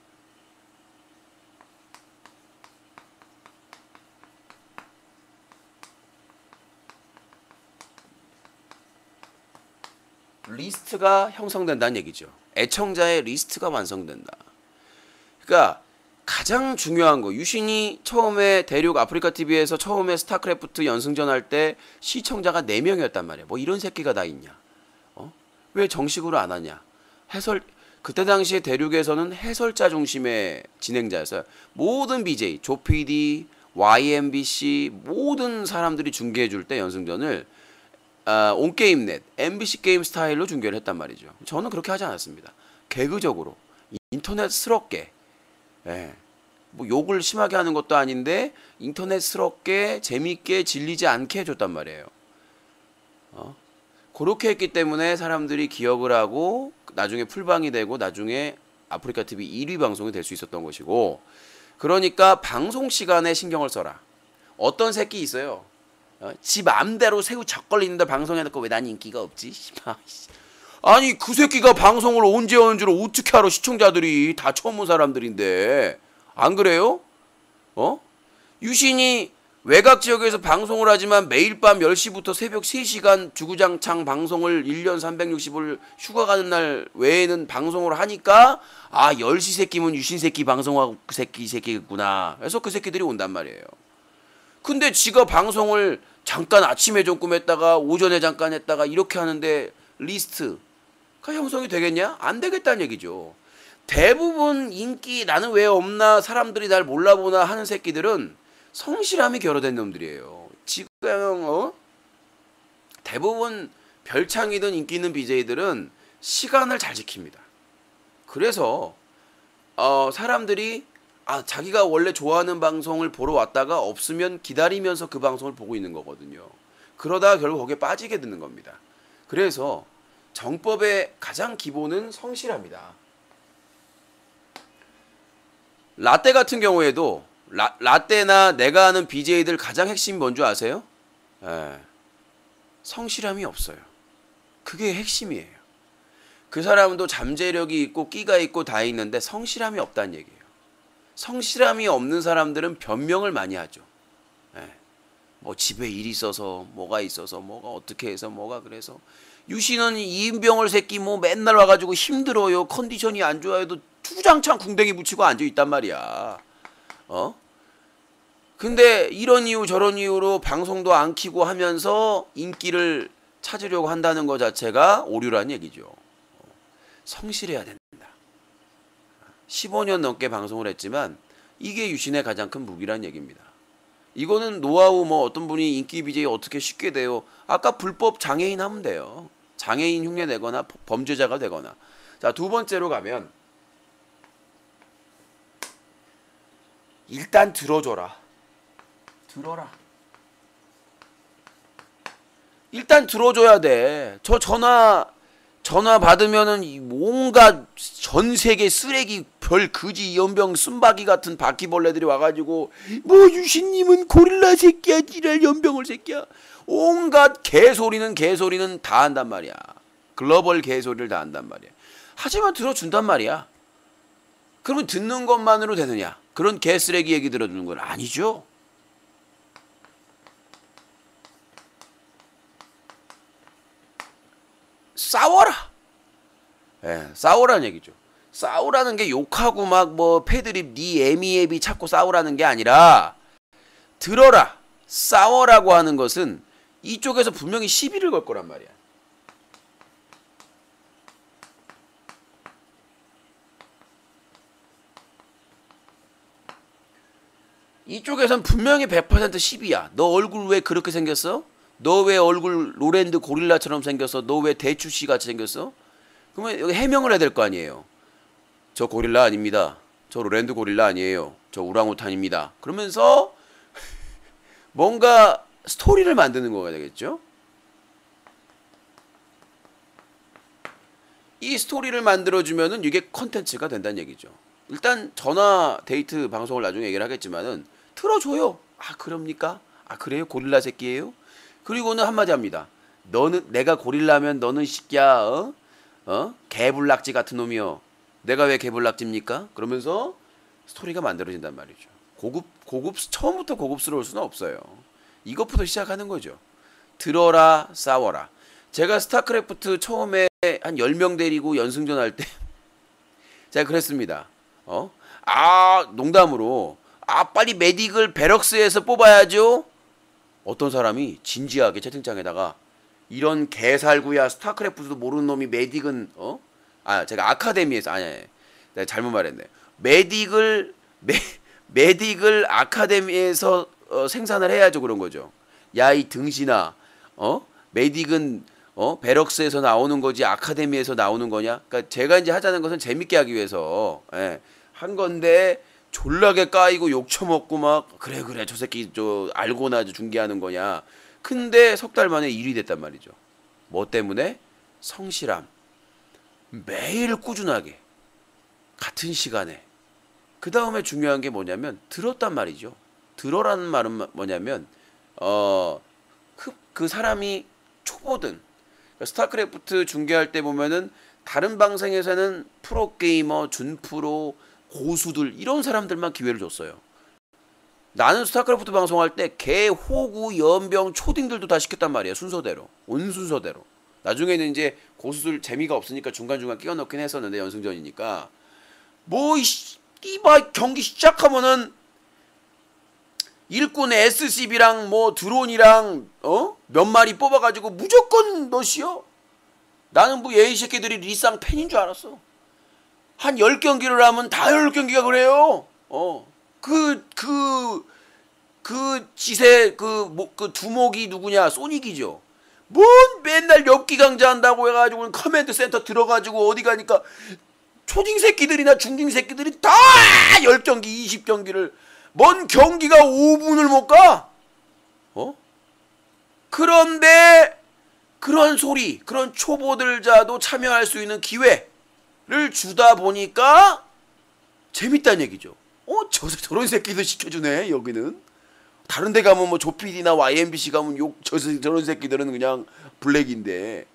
리스트가 형성된다는 얘기죠. 애청자의 리스트가 완성된다. 그러니까 가장 중요한 거, 유신이 처음에 대륙 아프리카 TV에서 처음에 스타크래프트 연승전 할 때 시청자가 4명이었단 말이야. 뭐 이런 새끼가 다 있냐? 왜 정식으로 안 하냐? 그때 당시에 대륙에서는 해설자 중심의 진행자였어요. 모든 BJ, 조PD, YMBC 모든 사람들이 중계해 줄 때 연승전을 온게임넷, MBC 게임 스타일로 중계를 했단 말이죠. 저는 그렇게 하지 않았습니다. 개그적으로, 인터넷스럽게, 뭐 욕을 심하게 하는 것도 아닌데 인터넷스럽게 재밌게 질리지 않게 해줬단 말이에요. 그렇게 했기 때문에 사람들이 기억을 하고 나중에 풀방이 되고 나중에 아프리카 TV 1위 방송이 될 수 있었던 것이고, 그러니까 방송 시간에 신경을 써라. 어떤 새끼 있어요. 지 맘대로 새우 적 걸리는데 방송해놓고 왜 난 인기가 없지? 아니 그 새끼가 방송을 언제 하는지를 어떻게 알아? 시청자들이 다 처음 본 사람들인데. 안 그래요? 유신이 외곽 지역에서 방송을 하지만 매일 밤 10시부터 새벽 3시간 주구장창 방송을 1년 360을 휴가 가는 날 외에는 방송을 하니까 10시 새끼면 유신 새끼 방송하고 그 새끼겠구나. 그래서 그 새끼들이 온단 말이에요. 근데 지가 방송을 잠깐 아침에 조금 했다가 오전에 잠깐 했다가 이렇게 하는데 리스트가 형성이 되겠냐? 안 되겠다는 얘기죠. 대부분 인기 나는 왜 없나 사람들이 날 몰라보나 하는 새끼들은 성실함이 결여된 놈들이에요. 지금 대부분 별창이든 인기 있는 BJ들은 시간을 잘 지킵니다. 그래서 사람들이 자기가 원래 좋아하는 방송을 보러 왔다가 없으면 기다리면서 그 방송을 보고 있는 거거든요. 그러다가 결국 거기에 빠지게 되는 겁니다. 그래서 정법의 가장 기본은 성실합니다. 라떼 같은 경우에도 라떼나 내가 아는 BJ들 가장 핵심이 뭔 줄 아세요? 성실함이 없어요. 그게 핵심이에요. 그 사람도 잠재력이 있고 끼가 있고 다 있는데 성실함이 없다는 얘기예요. 성실함이 없는 사람들은 변명을 많이 하죠. 뭐 집에 일이 있어서 뭐가 어떻게 해서 뭐가 그래서. 유신은 이인병을 새끼 뭐 맨날 와가지고 힘들어요. 컨디션이 안 좋아요도 주장창 궁뎅이 붙이고 앉아있단 말이야. 근데 이런 이유 저런 이유로 방송도 안 키고 하면서 인기를 찾으려고 한다는 것 자체가 오류란 얘기죠. 성실해야 된다. 15년 넘게 방송을 했지만 이게 유신의 가장 큰 무기란 얘기입니다. 이거는 노하우 뭐 어떤 분이 인기 BJ 어떻게 쉽게 돼요. 아까 불법 장애인 하면 돼요. 장애인 흉내 내거나 범죄자가 되거나. 자, 두 번째로 가면 일단 들어줘라. 들어라. 일단 들어줘야 돼. 저 전화 받으면은 온갖 전 세계 쓰레기 별 그지 연병 쓴바기 같은 바퀴벌레들이 와가지고 뭐 유신님은 고릴라 새끼야 지랄 연병을 새끼야 온갖 개소리는 다 한단 말이야. 글로벌 개소리를 다 한단 말이야. 하지만 들어준단 말이야. 그러면 듣는 것만으로 되느냐? 그런 개쓰레기 얘기 들어주는 건 아니죠. 싸워라. 싸우라는 얘기죠. 싸우라는 게 욕하고 막 뭐 패드립 네 애미 찾고 싸우라는 게 아니라 들어라. 싸워라고 하는 것은 이쪽에서 분명히 시비를 걸 거란 말이야. 이쪽에선 분명히 100% 시비야. 너 얼굴 왜 그렇게 생겼어? 너 왜 얼굴 로랜드 고릴라처럼 생겼어? 너 왜 대추씨 같이 생겼어? 그러면 여기 해명을 해야 될 거 아니에요. 저 고릴라 아닙니다. 저 로랜드 고릴라 아니에요. 저 우랑우탄입니다. 그러면서 뭔가 스토리를 만드는 거가 되겠죠. 이 스토리를 만들어주면은 이게 컨텐츠가 된다는 얘기죠. 일단 전화 데이트 방송을 나중에 얘기를 하겠지만은 틀어줘요. 그럽니까? 그래요? 고릴라 새끼예요? 그리고는 한마디 합니다. 너는 내가 고릴라면 너는 새끼야 개불락지 같은 놈이요. 내가 왜 개불락지입니까? 그러면서 스토리가 만들어진단 말이죠. 처음부터 고급스러울 수는 없어요. 이것부터 시작하는 거죠. 들어라 싸워라. 제가 스타크래프트 처음에 한 10명 데리고 연승전 할 때 제가 그랬습니다. 농담으로 빨리 메딕을 베럭스에서 뽑아야죠. 어떤 사람이 진지하게 채팅창에다가 이런 개살구야 스타크래프트도 모르는 놈이 메딕은 제가 아카데미에서 내가 잘못 말했네. 메딕을 아카데미에서 생산을 해야죠. 그런 거죠. 야 이 등신아 메딕은 베럭스에서 나오는 거지 아카데미에서 나오는 거냐? 그러니까 제가 이제 하자는 것은 재밌게 하기 위해서 한 건데 졸라게 까이고 욕 처먹고 막 그래 저 새끼 저 알고나 중계하는 거냐. 근데 석 달 만에 1위 됐단 말이죠. 뭐 때문에? 성실함. 매일 꾸준하게 같은 시간에 그 다음에 중요한 게 뭐냐면 들었단 말이죠. 들어라는 말은 뭐냐면 그 사람이 초보든 스타크래프트 중계할 때 보면은 다른 방송에서는 프로게이머, 준프로, 고수들 이런 사람들만 기회를 줬어요. 나는 스타크래프트 방송할 때 개, 호구, 연병, 초딩들도 다 시켰단 말이에요. 순서대로. 온 순서대로. 나중에는 이제 고수들 재미가 없으니까 중간중간 끼워 넣긴 했었는데 연승전이니까 뭐 이봐 경기 시작하면은 일꾼 SCB랑 뭐 드론이랑 몇 마리 뽑아가지고 무조건 넣으시오. 나는 뭐 얘 새끼들이 리쌍 팬인 줄 알았어. 한 10경기를 하면 다 10경기가 그래요. 그 지세 그 두목이 누구냐? 소닉이죠. 뭔 맨날 엽기강자 한다고 해가지고 커맨드 센터 들어가지고 어디 가니까 초딩 새끼들이나 중딩 새끼들이 다 10경기 20경기를 뭔 경기가 5분을 못 가? 그런데 그런 소리, 그런 초보들자도 참여할 수 있는 기회를 주다 보니까 재밌다는 얘기죠. 저런 새끼들 시켜주네 여기는. 다른 데 가면 뭐 조피디나 YMBC 가면 저런 새끼들은 그냥 블랙인데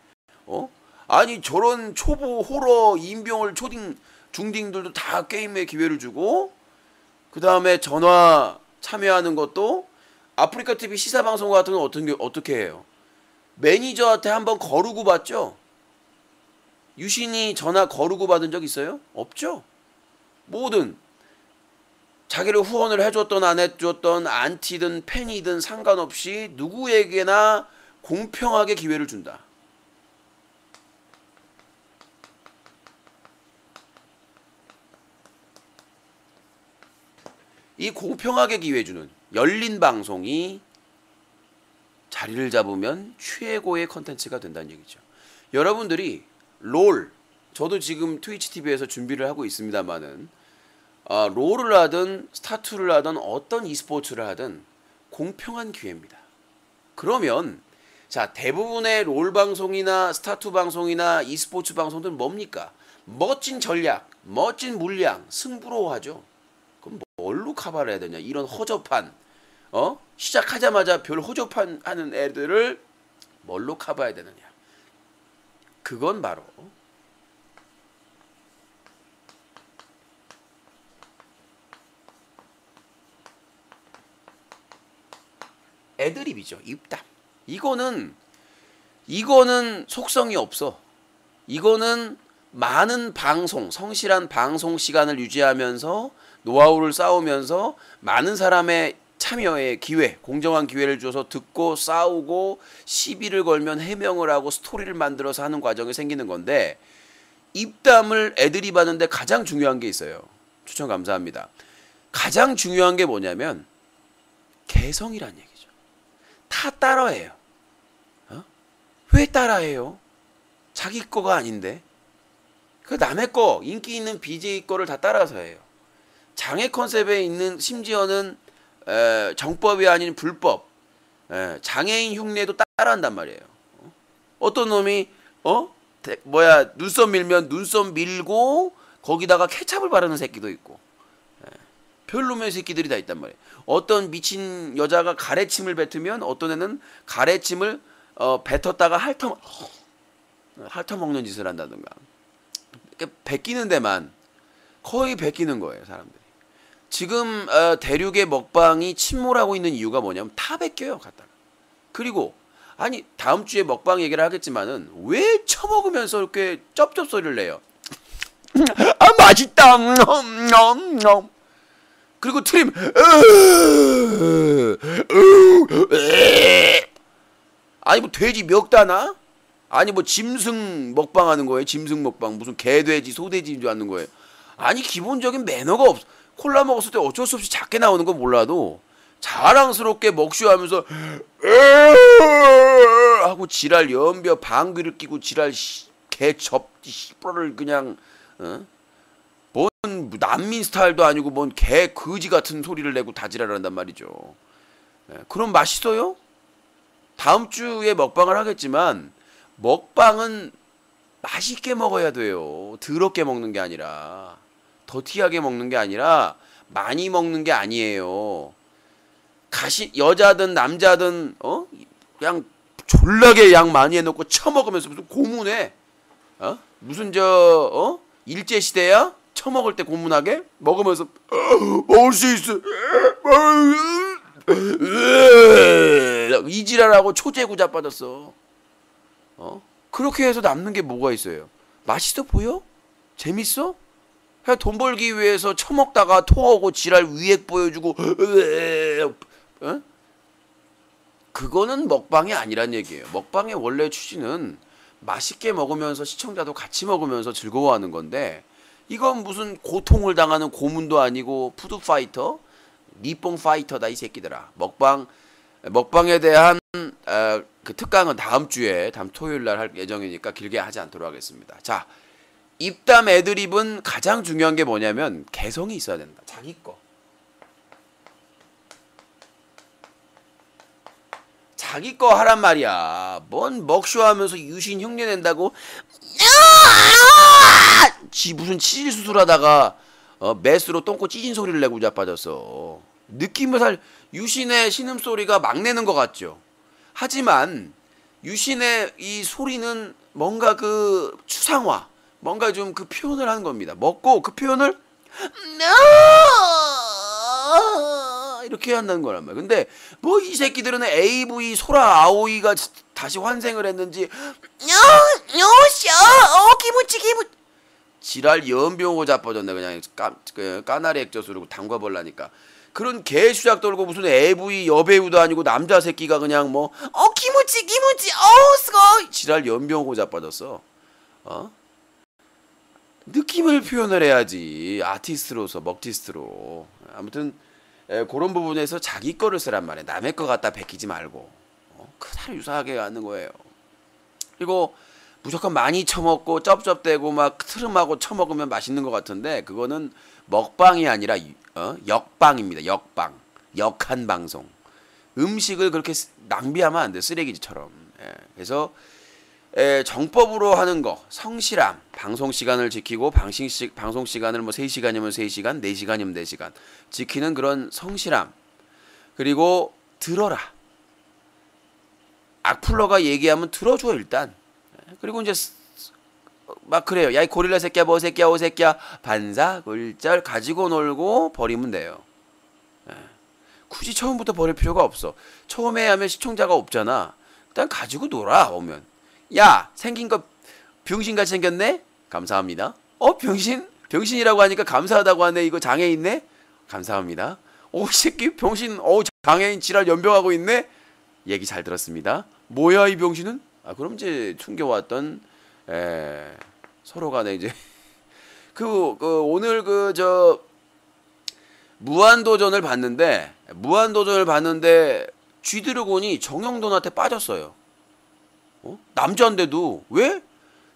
아니 저런 초보 호러 인병을 초딩 중딩들도 다 게임에 기회를 주고 그 다음에 전화 참여하는 것도 아프리카 TV 시사방송 같은 건 어떻게 해요? 매니저한테 한번 거르고 받죠? 유신이 전화 거르고 받은 적 있어요? 없죠? 뭐든 자기를 후원을 해줬던 안 해줬던 안티든 팬이든 상관없이 누구에게나 공평하게 기회를 준다. 이 공평하게 기회 주는 열린 방송이 자리를 잡으면 최고의 컨텐츠가 된다는 얘기죠. 여러분들이 롤, 저도 지금 트위치 TV에서 준비를 하고 있습니다만은 롤을 하든 스타2를 하든 어떤 e스포츠를 하든 공평한 기회입니다. 그러면 자 대부분의 롤 방송이나 스타2 방송이나 e스포츠 방송들은 뭡니까? 멋진 전략, 멋진 물량, 승부로 하죠. 그럼 뭘로 커버를 해야 되냐? 이런 허접한 시작하자마자 별 허접한 하는 애들을 뭘로 커버해야 되느냐? 그건 바로 애드립이죠. 입담. 이거는 속성이 없어. 이거는 많은 방송, 성실한 방송 시간을 유지하면서 노하우를 쌓으면서 많은 사람의 참여의 기회, 공정한 기회를 줘서 듣고 싸우고 시비를 걸면 해명을 하고 스토리를 만들어서 하는 과정이 생기는 건데 입담을 애드립 하는데 가장 중요한 게 있어요. 추천 감사합니다. 가장 중요한 게 뭐냐면 개성이란 얘기죠. 다 따라해요. 왜 따라해요? 자기 거가 아닌데. 그 남의 거, 인기 있는 BJ 거를 다 따라서 해요. 장애 컨셉에 있는 심지어는 정법이 아닌 불법 장애인 흉내도 따라한단 말이에요. 어떤 놈이 눈썹 밀면 눈썹 밀고 거기다가 케찹을 바르는 새끼도 있고 별놈의 새끼들이 다 있단 말이에요. 어떤 미친 여자가 가래침을 뱉으면 어떤 애는 가래침을 뱉었다가 핥아먹는 짓을 한다든가. 베끼는 데만 거의 베끼는 거예요 사람들이. 지금 대륙의 먹방이 침몰하고 있는 이유가 뭐냐면 다 베껴요 갖다가. 그리고 아니 다음 주에 먹방 얘기를 하겠지만은 왜 처먹으면서 이렇게 쩝쩝 소리를 내요? 아 맛있다. 그리고 트림 아니 뭐 돼지 멱다나? 아니 뭐 짐승 먹방 하는 거예요? 짐승 먹방 무슨 개돼지 소돼지인 줄 아는 거예요? 아니 기본적인 매너가 없어. 콜라 먹었을 때 어쩔 수 없이 작게 나오는 건 몰라도 자랑스럽게 먹쇼하면서 하고 지랄 연벼 방귀를 끼고 지랄 개접지 씨발을 그냥 뭔 난민 스타일도 아니고 뭔 개 거지 같은 소리를 내고 다 지랄한단 말이죠. 그럼 맛있어요? 다음 주에 먹방을 하겠지만 먹방은 맛있게 먹어야 돼요. 더럽게 먹는 게 아니라 더티하게 먹는 게 아니라 많이 먹는 게 아니에요. 여자든 남자든 그냥 졸라게 양 많이 해놓고 처먹으면서 무슨 고문해? 무슨 일제시대야? 처먹을 때 고문하게? 먹으면서 먹을 수 있어. 이지랄하고 초제구 자빠졌어. 그렇게 해서 남는 게 뭐가 있어요? 맛있어 보여? 재밌어? 그냥 돈 벌기 위해서 처먹다가 토하고 지랄 위액 보여주고 그거는 먹방이 아니란 얘기예요. 먹방의 원래 취지는 맛있게 먹으면서 시청자도 같이 먹으면서 즐거워하는 건데 이건 무슨 고통을 당하는 고문도 아니고 푸드파이터? 니뽕 파이터다 이 새끼들아. 먹방에 대한 그 특강은 다음 토요일날 할 예정이니까 길게 하지 않도록 하겠습니다. 자, 입담 애드립은 가장 중요한 게 뭐냐면 개성이 있어야 된다. 자기 거. 자기 거 하란 말이야. 뭔 먹쇼하면서 유신 흉내 낸다고 지 무슨 치질 수술하다가 메스로 똥꼬 찢은 소리를 내고 자빠졌어. 느낌을 유신의 신음소리가 막 내는 것 같죠. 하지만 유신의 이 소리는 뭔가 그 추상화, 뭔가 좀 그 표현을 하는 겁니다. 먹고 그 표현을 이렇게 한다는 거란 말이야. 근데 뭐 이 새끼들은 AV 소라 아오이가 다시 환생을 했는지 기분치 지랄 연병호 자빠졌네. 그냥 까나리 액젓으로 담가버라니까. 그런 개수작 떨고 무슨 AV 여배우도 아니고 남자 새끼가 그냥 뭐 기무치 스고 지랄 연병호 자빠졌어. 느낌을 표현을 해야지. 아티스트로서 먹티스트로. 아무튼 그런 부분에서 자기 거를 쓰란 말이야. 남의 거 갖다 베끼지 말고 그대로 유사하게 하는 거예요. 그리고 무조건 많이 처먹고 쩝쩝대고 막 트름하고 처먹으면 맛있는 것 같은데 그거는 먹방이 아니라 역방입니다. 역한 방송. 음식을 그렇게 낭비하면 안 돼. 쓰레기처럼. 그래서 정법으로 하는 거, 성실함, 방송 시간을 지키고 방송 시간을 뭐 3시간이면 3시간, 4시간이면 4시간 지키는 그런 성실함. 그리고 들어라. 악플러가 얘기하면 들어줘 일단. 그리고 이제 막 그래요. 야 이 고릴라 새끼야 뭐 새끼야 오 새끼야 반사굴절 가지고 놀고 버리면 돼요. 굳이 처음부터 버릴 필요가 없어. 처음에 하면 시청자가 없잖아. 일단 가지고 놀아. 오면 야 생긴 거 병신같이 생겼네? 감사합니다. 병신이라고 하니까 감사하다고 하네. 이거 장애 있네? 감사합니다. 오 새끼 병신 장애인 지랄 연병하고 있네? 얘기 잘 들었습니다. 뭐야 이 병신은? 그럼 이제 숨겨왔던 서로 간에 이제 오늘 무한도전을 봤는데 쥐드래곤이 정영돈한테 빠졌어요. 남자인데도 왜?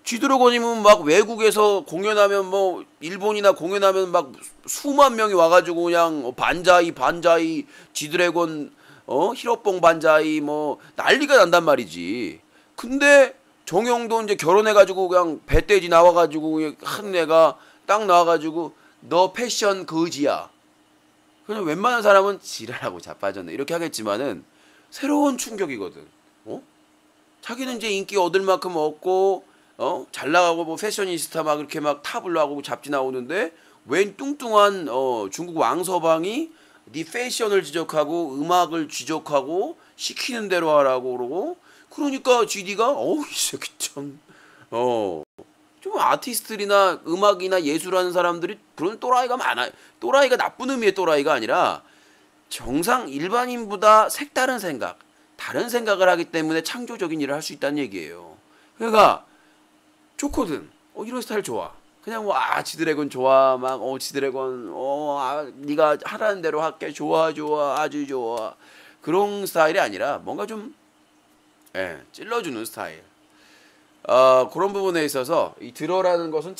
쥐드래곤이면 막 외국에서 공연하면 뭐 일본이나 공연하면 막 수만 명이 와가지고 그냥 반자이 쥐드래곤 히로뽕 반자이 뭐 난리가 난단 말이지. 근데 정영돈 이제 결혼해가지고 그냥 배돼지 나와가지고 한 애가 딱 나와가지고 너 패션 거지야. 그냥 웬만한 사람은 지랄하고 자빠졌네 이렇게 하겠지만은 새로운 충격이거든. 자기는 이제 인기 얻을 만큼 얻고 잘 나가고 뭐 패셔니스타 막 이렇게 막 탑을 하고 잡지 나오는데 웬 뚱뚱한 중국 왕서방이 네 패션을 지적하고 음악을 지적하고 시키는 대로 하라고 그러고 그러니까 GD가 이 새끼 참 좀 아티스트들이나 음악이나 예술하는 사람들이 그런 또라이가 많아. 또라이가 나쁜 의미의 또라이가 아니라 정상 일반인보다 색다른 생각, 다른 생각을 하기 때문에 창조적인 일을 할 수 있다는 얘기예요. 그러니까 좋거든. 이런 스타일 좋아. 그냥 뭐 지드래곤 좋아. 막 지드래곤 네가 하라는 대로 할게. 좋아 아주 좋아. 그런 스타일이 아니라 뭔가 좀 찔러주는 스타일. 그런 부분에 있어서 이 들어라는 것은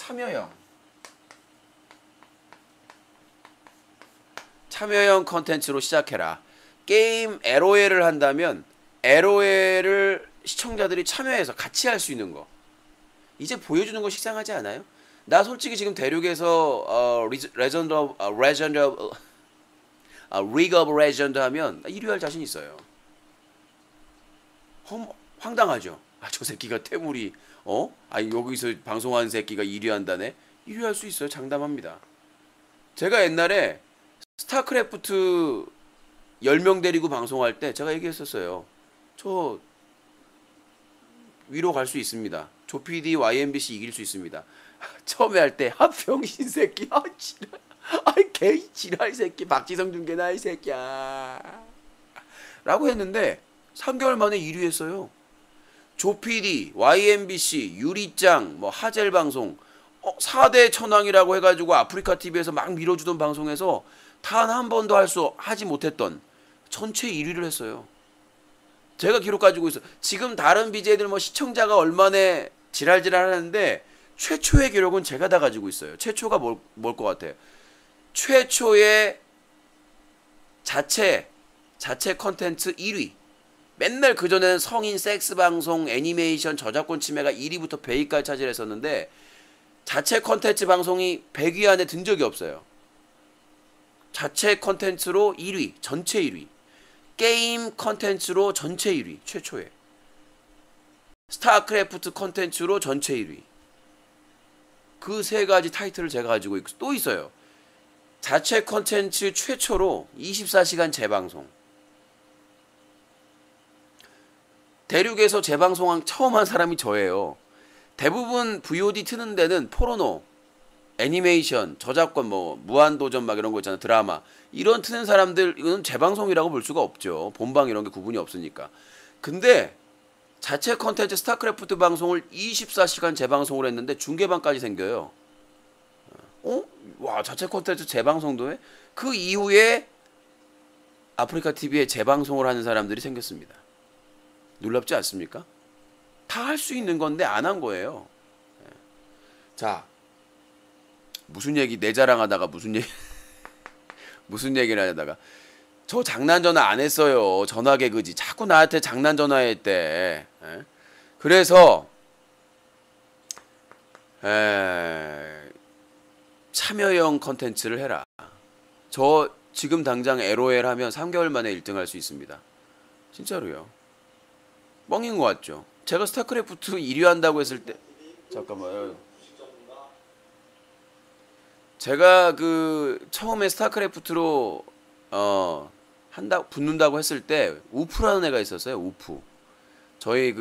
참여형 컨텐츠로 시작해라. 게임 LOL을 한다면 LOL을 시청자들이 참여해서 같이 할 수 있는 거. 이제 보여주는 거 식상하지 않아요? 나 솔직히 지금 대륙에서 리그 오브 레전드 하면 1위 할 자신 있어요. 황당하죠. 아, 저 새끼가 퇴물이 아니 여기서 방송하는 새끼가 1위 한다네. 1위 할 수 있어요. 장담합니다. 제가 옛날에 스타크래프트 10명 데리고 방송할 때 제가 얘기했었어요. 저 위로 갈 수 있습니다. 조PD YMBC 이길 수 있습니다. 처음에 할 때 병신 새끼 지랄 개 지랄 새끼 박지성 중계나 이 새끼야 라고 했는데 3개월 만에 1위 했어요. 조PD YMBC 유리짱 뭐 하젤 방송 4대 천왕이라고 해가지고 아프리카 TV에서 막 밀어주던 방송에서 단 한 번도 하지 못했던 전체 1위를 했어요. 제가 기록 가지고 있어. 지금 다른 BJ들 뭐 시청자가 얼마나 지랄지랄 하는데 최초의 기록은 제가 다 가지고 있어요. 최초가 뭘 것 같아요? 최초의 자체 컨텐츠 1위. 맨날 그전에는 성인 섹스 방송, 애니메이션, 저작권 침해가 1위부터 100위까지 차지했었는데 자체 컨텐츠 방송이 100위 안에 든 적이 없어요. 자체 컨텐츠로 1위, 전체 1위. 게임 컨텐츠로 전체 1위, 최초에. 스타크래프트 컨텐츠로 전체 1위. 그 세 가지 타이틀을 제가 가지고 있고 또 있어요. 자체 컨텐츠 최초로 24시간 재방송. 대륙에서 재방송 처음 한 사람이 저예요. 대부분 VOD 트는 데는 포르노, 애니메이션, 저작권 뭐 무한도전 막 이런 거 있잖아. 드라마. 이런 트는 사람들 이건 재방송이라고 볼 수가 없죠. 본방 이런 게 구분이 없으니까. 근데 자체 컨텐츠 스타크래프트 방송을 24시간 재방송을 했는데 중계방까지 생겨요. 와, 자체 컨텐츠 재방송도 해? 그 이후에 아프리카 TV에 재방송을 하는 사람들이 생겼습니다. 놀랍지 않습니까? 다 할 수 있는 건데 안 한 거예요. 자, 무슨 얘기 내 자랑하다가 무슨 얘기를 하다가 저 장난 전화 안 했어요. 전화 개그지. 자꾸 나한테 장난 전화했대. 그래서 참여형 컨텐츠를 해라. 저 지금 당장 LOL 하면 3개월 만에 1등 할 수 있습니다. 진짜로요. 뻥인 것 같죠. 제가 스타크래프트 1위 한다고 했을 때 잠깐만요. 제가 그 처음에 스타크래프트로 붙는다고 했을 때 우프라는 애가 있었어요. 우프. 저희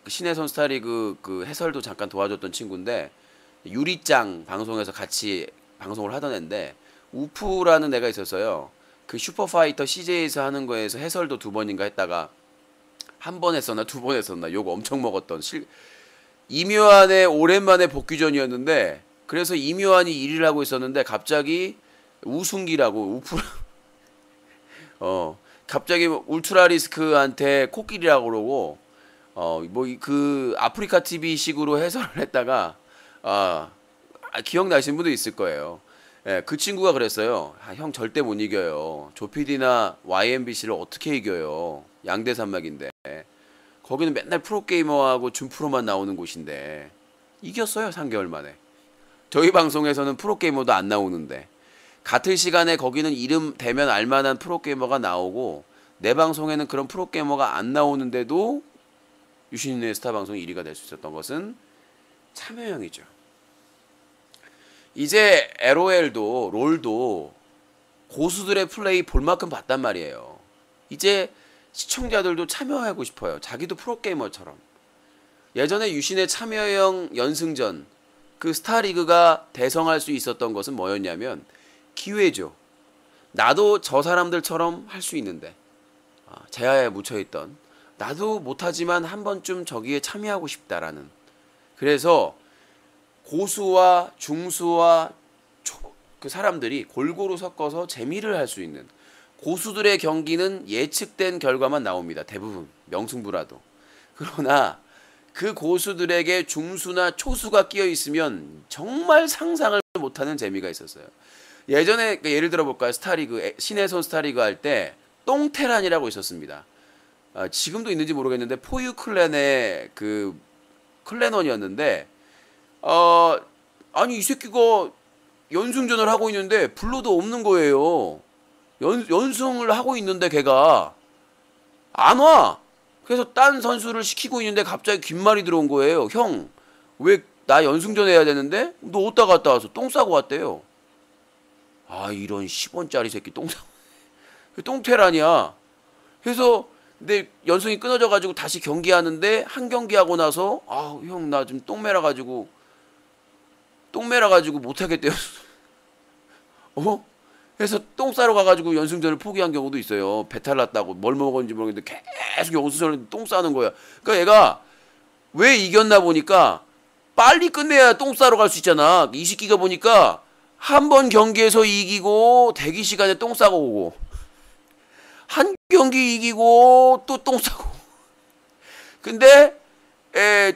신혜선 스타리그 그 해설도 잠깐 도와줬던 친구인데 유리짱 방송에서 같이 방송을 하던 애인데 우프라는 애가 있었어요. 그 슈퍼파이터 CJ에서 하는 거에서 해설도 2번인가 했다가 한 번 했었나 2번 했었나 욕 엄청 먹었던 이묘한의 오랜만에 복귀전이었는데 그래서 이묘한이 1위를 하고 있었는데 갑자기 우승기라고 갑자기 울트라리스크한테 코끼리라고 그러고 뭐 그 아프리카 TV 식으로 해설을 했다가 기억나시는 분도 있을 거예요. 예, 그 친구가 그랬어요. 형 절대 못 이겨요. 조PD나 YMBC를 어떻게 이겨요. 양대 산맥인데 거기는 맨날 프로게이머하고 준프로만 나오는 곳인데 이겼어요. 3개월 만에. 저희 방송에서는 프로게이머도 안 나오는데 같은 시간에 거기는 이름 대면 알만한 프로게이머가 나오고 내 방송에는 그런 프로게이머가 안 나오는데도 유신의 스타 방송 1위가 될 수 있었던 것은 참여형이죠. 이제 LOL도 롤도 고수들의 플레이 볼 만큼 봤단 말이에요. 이제 시청자들도 참여하고 싶어요. 자기도 프로게이머처럼. 예전에 유신의 참여형 연승전 그 스타리그가 대성할 수 있었던 것은 뭐였냐면 기회죠. 나도 저 사람들처럼 할 수 있는데 제야에 묻혀있던 나도 못하지만 한 번쯤 저기에 참여하고 싶다라는. 그래서 고수와 중수와 그 사람들이 골고루 섞어서 재미를 할 수 있는 고수들의 경기는 예측된 결과만 나옵니다. 대부분 명승부라도. 그러나 그 고수들에게 중수나 초수가 끼어 있으면 정말 상상을 못하는 재미가 있었어요. 예전에 예를 들어 볼까요? 스타리그 신혜선 스타리그 할 때 똥테란이라고 있었습니다. 지금도 있는지 모르겠는데 포유 클랜의 그 클랜원이었는데 아니 이 새끼가 연승전을 하고 있는데 블러도 없는 거예요. 연승을 하고 있는데 걔가 안 와. 그래서 딴 선수를 시키고 있는데 갑자기 긴 말이 들어온 거예요. 형, 왜 나 연승전 해야 되는데? 너 어디다 갔다 와서 똥 싸고 왔대요. 아, 이런 10원짜리 새끼 똥 싸고. 똥테란이야. 그래서 근데 연승이 끊어져 가지고 다시 경기하는데 한 경기 하고 나서 아, 형 나 지금 똥 매라 가지고 못 하겠대요. 어? 그래서 똥 싸러 가가지고 연승전을 포기한 경우도 있어요. 배탈 났다고 뭘 먹었는지 모르겠는데 계속 연승전을 똥 싸는 거야. 그러니까 얘가 왜 이겼나 보니까 빨리 끝내야 똥 싸러 갈 수 있잖아. 이 새끼가 보니까 한 번 경기에서 이기고 대기 시간에 똥 싸고 오고 한 경기 이기고 또 똥 싸고. 근데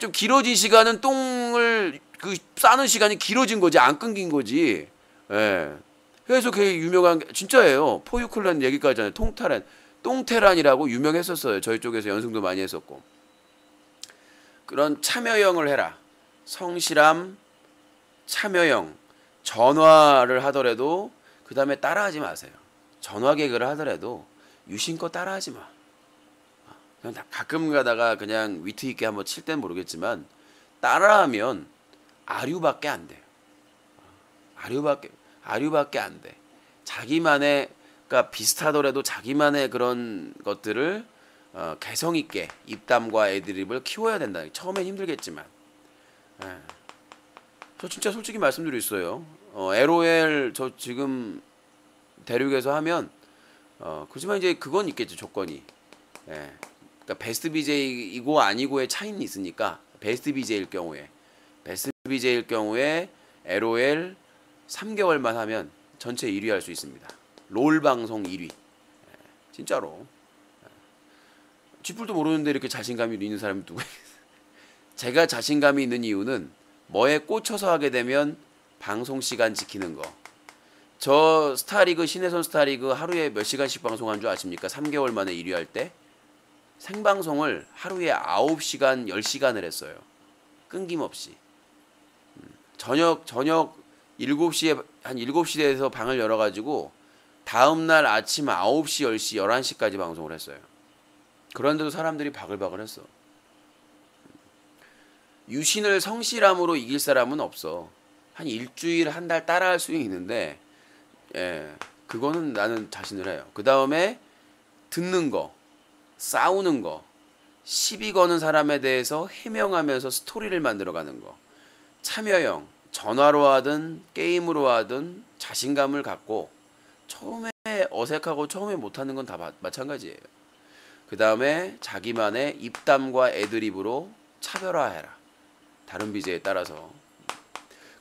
좀 길어진 시간은 똥을 그 싸는 시간이 길어진 거지 안 끊긴 거지. 그래서 그게 유명한 게 진짜예요. 포유클랜 얘기까지 하잖아요. 똥테란이라고 유명했었어요. 저희 쪽에서 연승도 많이 했었고. 그런 참여형을 해라. 성실함, 참여형, 전화를 하더라도 그 다음에 따라하지 마세요. 전화 개그를 하더라도 유심껏 따라하지 마. 그냥 가끔 가다가 그냥 위트 있게 한번 칠 땐 모르겠지만 따라하면 아류밖에 안 돼요. 아류밖에 안 돼. 자기만의, 그러니까 비슷하더라도 자기만의 그런 것들을 개성 있게 입담과 애드립을 키워야 된다. 처음엔 힘들겠지만. 저 진짜 솔직히 말씀드릴 수 있어요. LOL 저 지금 대륙에서 하면 그렇지만 이제 그건 있겠죠. 조건이. 그러니까 베스트 BJ이고 아니고의 차이는 있으니까 베스트 BJ일 경우에 LOL 3개월만 하면 전체 1위 할 수 있습니다. 롤 방송 1위. 진짜로. 쥐뿔도 모르는데 이렇게 자신감이 있는 사람이 누가 있어요. 제가 자신감이 있는 이유는 뭐에 꽂혀서 하게 되면 방송 시간 지키는 거. 저 스타리그, 신혜선 스타리그 하루에 몇 시간씩 방송한 줄 아십니까? 3개월 만에 1위 할 때 생방송을 하루에 9시간, 10시간을 했어요. 끊김없이. 저녁 7시에 한 7시에서 방을 열어가지고 다음날 아침 9시, 10시, 11시까지 방송을 했어요. 그런데도 사람들이 바글바글 했어. 유신을 성실함으로 이길 사람은 없어. 한 일주일, 한 달 따라할 수 있는데 그거는 나는 자신을 해요. 그 다음에 듣는 거, 싸우는 거, 시비 거는 사람에 대해서 해명하면서 스토리를 만들어가는 거, 참여형, 전화로 하든 게임으로 하든 자신감을 갖고 처음에 어색하고 처음에 못하는 건 다 마찬가지예요. 그 다음에 자기만의 입담과 애드립으로 차별화해라. 다른 BJ에 따라서.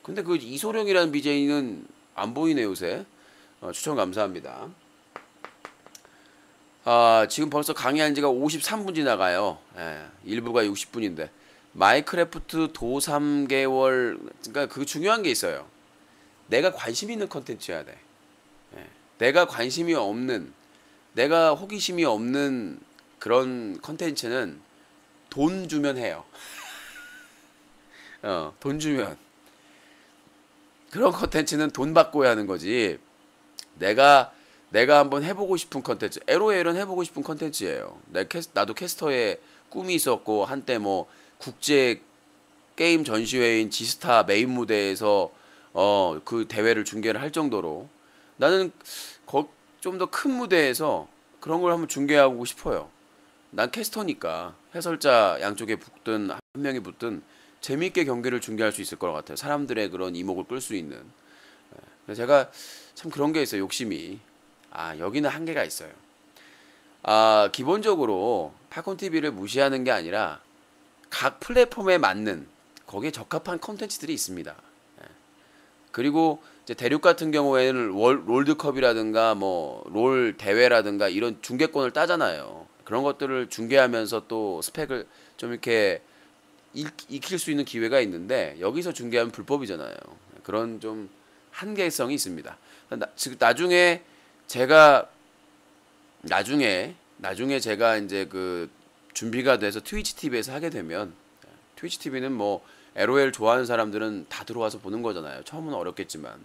근데 그 이소룡이라는 BJ는 안 보이네 요새. 추천 감사합니다. 지금 벌써 강의한 지가 53분 지나가요. 1부가 60분인데. 마이크래프트 도 3개월. 그러니까 그 중요한 게 있어요. 내가 관심 있는 컨텐츠여야 돼. 내가 관심이 없는, 내가 호기심이 없는 그런 컨텐츠는 돈 주면 해요. 돈 주면. 그런 컨텐츠는 돈 받고 하는 거지. 내가 한번 해보고 싶은 컨텐츠. LOL은 해보고 싶은 컨텐츠예요. 나도 캐스터의 꿈이 있었고 한때 뭐 국제 게임 전시회인 지스타 메인 무대에서 그 대회를 중계를 할 정도로 나는 좀 더 큰 무대에서 그런 걸 한번 중계하고 싶어요. 난 캐스터니까 해설자 양쪽에 붙든 한 명이 붙든 재미있게 경기를 중계할 수 있을 것 같아요. 사람들의 그런 이목을 끌 수 있는. 그래서 제가 참 그런 게 있어요. 욕심이. 여기는 한계가 있어요. 기본적으로 팝콘TV를 무시하는 게 아니라 각 플랫폼에 맞는 거기에 적합한 컨텐츠들이 있습니다. 그리고 이제 대륙 같은 경우에는 롤드컵이라든가 뭐 롤 대회라든가 이런 중계권을 따잖아요. 그런 것들을 중계하면서 또 스펙을 좀 이렇게 익힐 수 있는 기회가 있는데 여기서 중계하면 불법이잖아요. 그런 좀 한계성이 있습니다. 나중에 제가 이제 그 준비가 돼서 트위치 TV에서 하게 되면 트위치 TV는 뭐 LOL 좋아하는 사람들은 다 들어와서 보는 거잖아요. 처음은 어렵겠지만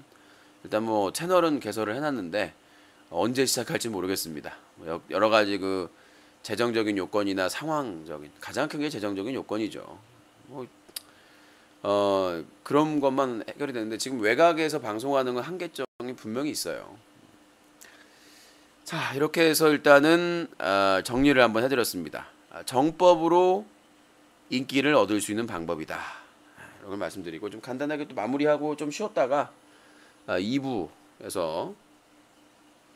일단 뭐 채널은 개설을 해놨는데 언제 시작할지 모르겠습니다. 여러 가지 그 재정적인 요건이나 상황적인 가장 큰 게 재정적인 요건이죠. 뭐 그런 것만 해결이 되는데 지금 외곽에서 방송하는 건 한계점이 분명히 있어요. 자, 이렇게 해서 일단은 정리를 한번 해드렸습니다. 정법으로 인기를 얻을 수 있는 방법이다. 이런 걸 말씀드리고 좀 간단하게 또 마무리하고 좀 쉬었다가 2부에서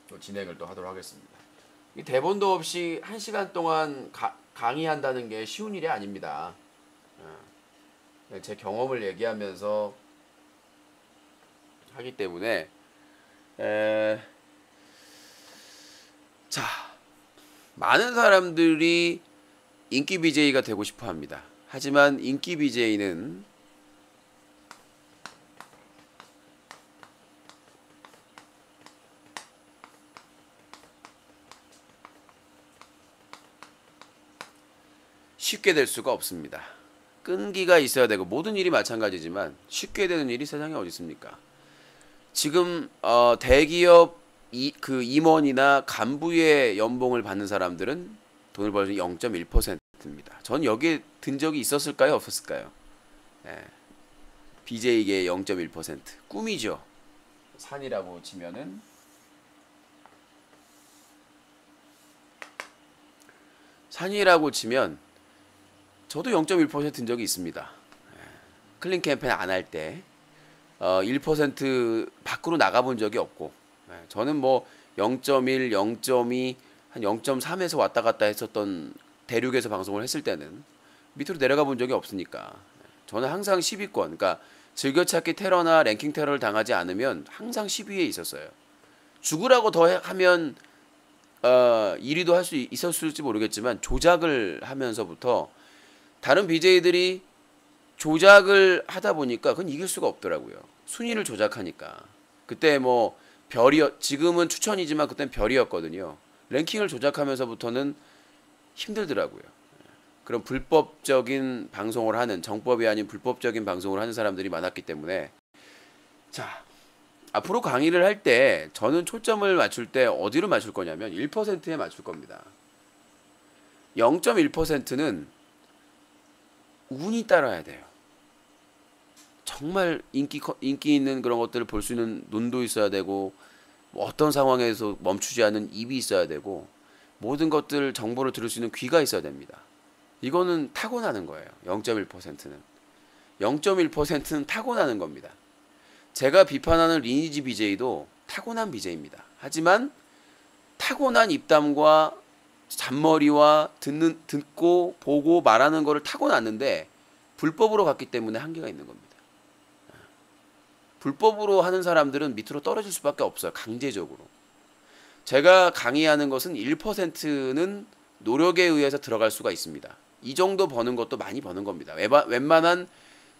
또 진행을 또 하도록 하겠습니다. 이 대본도 없이 1시간 동안 강의한다는 게 쉬운 일이 아닙니다. 제 경험을 얘기하면서 하기 때문에 자, 많은 사람들이 인기 BJ가 되고 싶어 합니다. 하지만 인기 BJ는 쉽게 될 수가 없습니다. 끈기가 있어야 되고 모든 일이 마찬가지지만 쉽게 되는 일이 세상에 어디 있습니까? 지금 대기업 그 임원이나 간부의 연봉을 받는 사람들은 돈을 벌는 0.1%입니다. 전 여기에 든 적이 있었을까요? 없었을까요? BJ계의 0.1% 꿈이죠. 산이라고 치면은 산이라고 치면 저도 0.1%든 적이 있습니다. 클린 캠페인 안 할 때 1% 밖으로 나가본 적이 없고 저는 뭐 0.1, 0.2, 한 0.3에서 왔다 갔다 했었던 대륙에서 방송을 했을 때는 밑으로 내려가 본 적이 없으니까 저는 항상 10위권 그러니까 즐겨찾기 테러나 랭킹 테러를 당하지 않으면 항상 10위에 있었어요. 죽으라고 더 하면 1위도 할 수 있었을지 모르겠지만 조작을 하면서부터 다른 BJ들이 조작을 하다 보니까 그건 이길 수가 없더라고요. 순위를 조작하니까. 그때 뭐 지금은 추천이지만 그땐 별이었거든요. 랭킹을 조작하면서부터는 힘들더라고요. 그런 불법적인 방송을 하는 정법이 아닌 불법적인 방송을 하는 사람들이 많았기 때문에 자, 앞으로 강의를 할 때 저는 초점을 맞출 때 어디로 맞출 거냐면 1%에 맞출 겁니다. 0.1%는 운이 따라야 돼요. 정말 인기 있는 그런 것들을 볼 수 있는 눈도 있어야 되고 어떤 상황에서 멈추지 않는 입이 있어야 되고 모든 것들 정보를 들을 수 있는 귀가 있어야 됩니다. 이거는 타고나는 거예요. 0.1%는 0.1%는 타고나는 겁니다. 제가 비판하는 리니지 BJ도 타고난 BJ입니다. 하지만 타고난 입담과 잔머리와 듣고 보고 말하는 거를 타고났는데 불법으로 갔기 때문에 한계가 있는 겁니다. 불법으로 하는 사람들은 밑으로 떨어질 수밖에 없어요. 강제적으로. 제가 강의하는 것은 1%는 노력에 의해서 들어갈 수가 있습니다. 이 정도 버는 것도 많이 버는 겁니다. 웬만한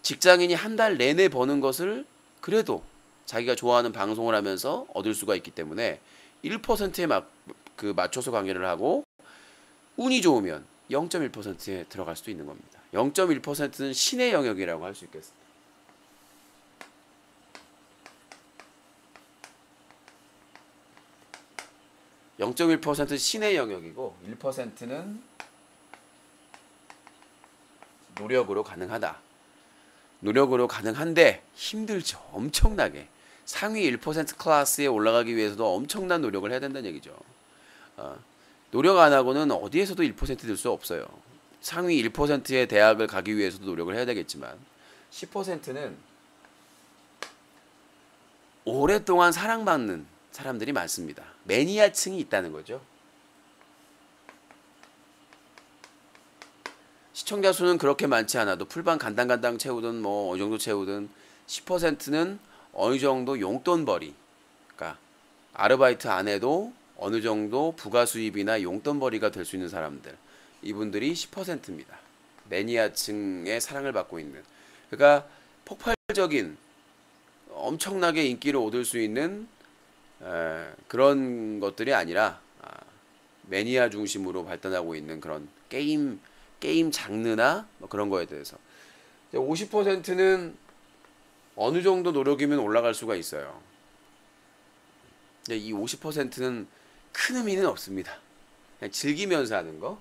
직장인이 한 달 내내 버는 것을 그래도 자기가 좋아하는 방송을 하면서 얻을 수가 있기 때문에 1%에 맞춰서 강의를 하고 운이 좋으면 0.1%에 들어갈 수도 있는 겁니다. 0.1%는 신의 영역이라고 할 수 있겠습니다. 0.1%는 신의 영역이고 1%는 노력으로 가능하다. 노력으로 가능한데 힘들죠. 엄청나게. 상위 1% 클래스에 올라가기 위해서도 엄청난 노력을 해야 된다는 얘기죠. 노력 안 하고는 어디에서도 1%될 수 없어요. 상위 1%의 대학을 가기 위해서도 노력을 해야 되겠지만 10%는 오랫동안 사랑받는 사람들이 많습니다. 매니아층이 있다는 거죠. 시청자 수는 그렇게 많지 않아도 풀방 간당간당 채우든 뭐 어느 정도 채우든 10%는 어느 정도 용돈벌이, 그러니까 아르바이트 안 해도 어느 정도 부가 수입이나 용돈벌이가 될 수 있는 사람들, 이분들이 10%입니다. 매니아층의 사랑을 받고 있는, 그러니까 폭발적인 엄청나게 인기를 얻을 수 있는 그런 것들이 아니라 매니아 중심으로 발전하고 있는 그런 게임 장르나 뭐 그런 거에 대해서 50%는 어느 정도 노력이면 올라갈 수가 있어요. 근데 이 50%는 큰 의미는 없습니다. 그냥 즐기면서 하는 거.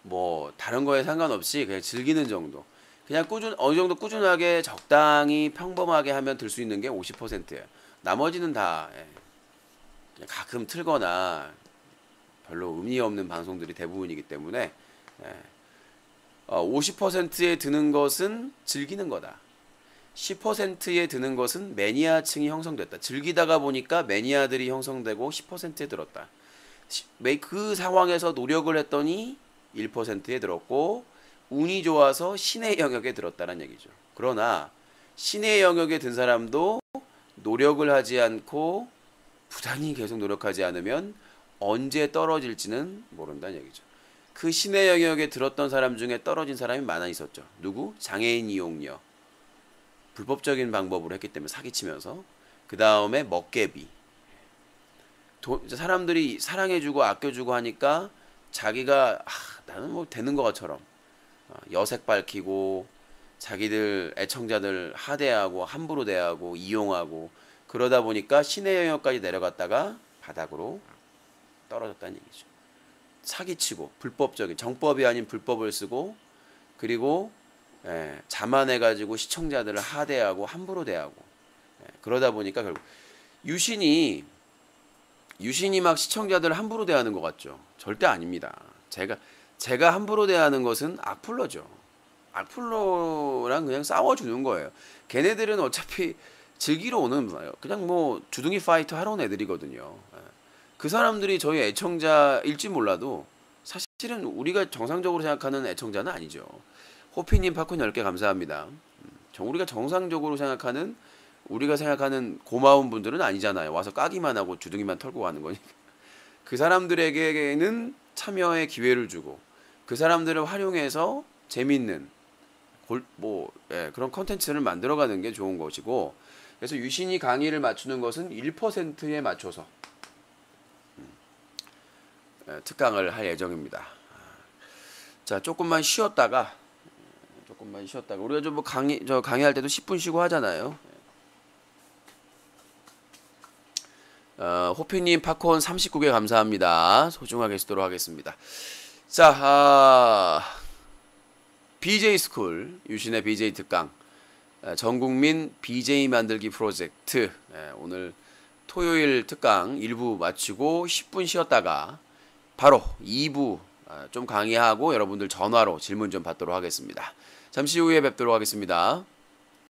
뭐 다른 거에 상관없이 그냥 즐기는 정도. 그냥 어느 정도 꾸준하게 적당히 평범하게 하면 들 수 있는 게 50%예요. 나머지는 다 그냥 가끔 틀거나 별로 의미 없는 방송들이 대부분이기 때문에 50%에 드는 것은 즐기는 거다. 10%에 드는 것은 매니아층이 형성됐다. 즐기다가 보니까 매니아들이 형성되고 10%에 들었다. 그 상황에서 노력을 했더니 1%에 들었고 운이 좋아서 신의 영역에 들었다는 얘기죠. 그러나 신의 영역에 든 사람도 노력을 하지 않고 부단히 계속 노력하지 않으면 언제 떨어질지는 모른다는 얘기죠. 그 신의 영역에 들었던 사람 중에 떨어진 사람이 많아 있었죠. 누구? 장애인 이용료. 불법적인 방법으로 했기 때문에 사기치면서. 그 다음에 먹개비. 사람들이 사랑해주고 아껴주고 하니까 자기가 나는 뭐 되는 것처럼 여색 밝히고 자기들 애청자들 하대하고 함부로 대하고 이용하고 그러다 보니까 신의 영역까지 내려갔다가 바닥으로 떨어졌다는 얘기죠. 사기치고 불법적인 정법이 아닌 불법을 쓰고 그리고 자만해가지고 시청자들을 하대하고 함부로 대하고 그러다 보니까 결국 유신이 막 시청자들을 함부로 대하는 것 같죠. 절대 아닙니다. 제가 함부로 대하는 것은 악플러죠. 악플러랑 그냥 싸워주는 거예요. 걔네들은 어차피 즐기러 오는 그냥 뭐 주둥이 파이터 하러 온 애들이거든요. 그 사람들이 저희 애청자일지 몰라도 사실은 우리가 정상적으로 생각하는 애청자는 아니죠. 호피님 팝콘 10개 감사합니다. 우리가 정상적으로 생각하는 우리가 생각하는 고마운 분들은 아니잖아요. 와서 까기만 하고 주둥이만 털고 가는 거니까. 그 사람들에게는 참여의 기회를 주고 그 사람들을 활용해서 재밌는 그런 컨텐츠를 만들어가는 게 좋은 것이고 그래서 유신이 강의를 맞추는 것은 1%에 맞춰서 특강을 할 예정입니다. 자, 조금만 쉬었다가 우리가 좀 뭐 강의할 때도 10분 쉬고 하잖아요. 호피님 팝콘 39개 감사합니다. 소중하게 쓰도록 하겠습니다. 자, BJ 스쿨 유신의 BJ 특강 전국민 BJ 만들기 프로젝트 오늘 토요일 특강 1부 마치고 10분 쉬었다가 바로 2부 좀 강의하고 여러분들 전화로 질문 좀 받도록 하겠습니다. 잠시 후에 뵙도록 하겠습니다.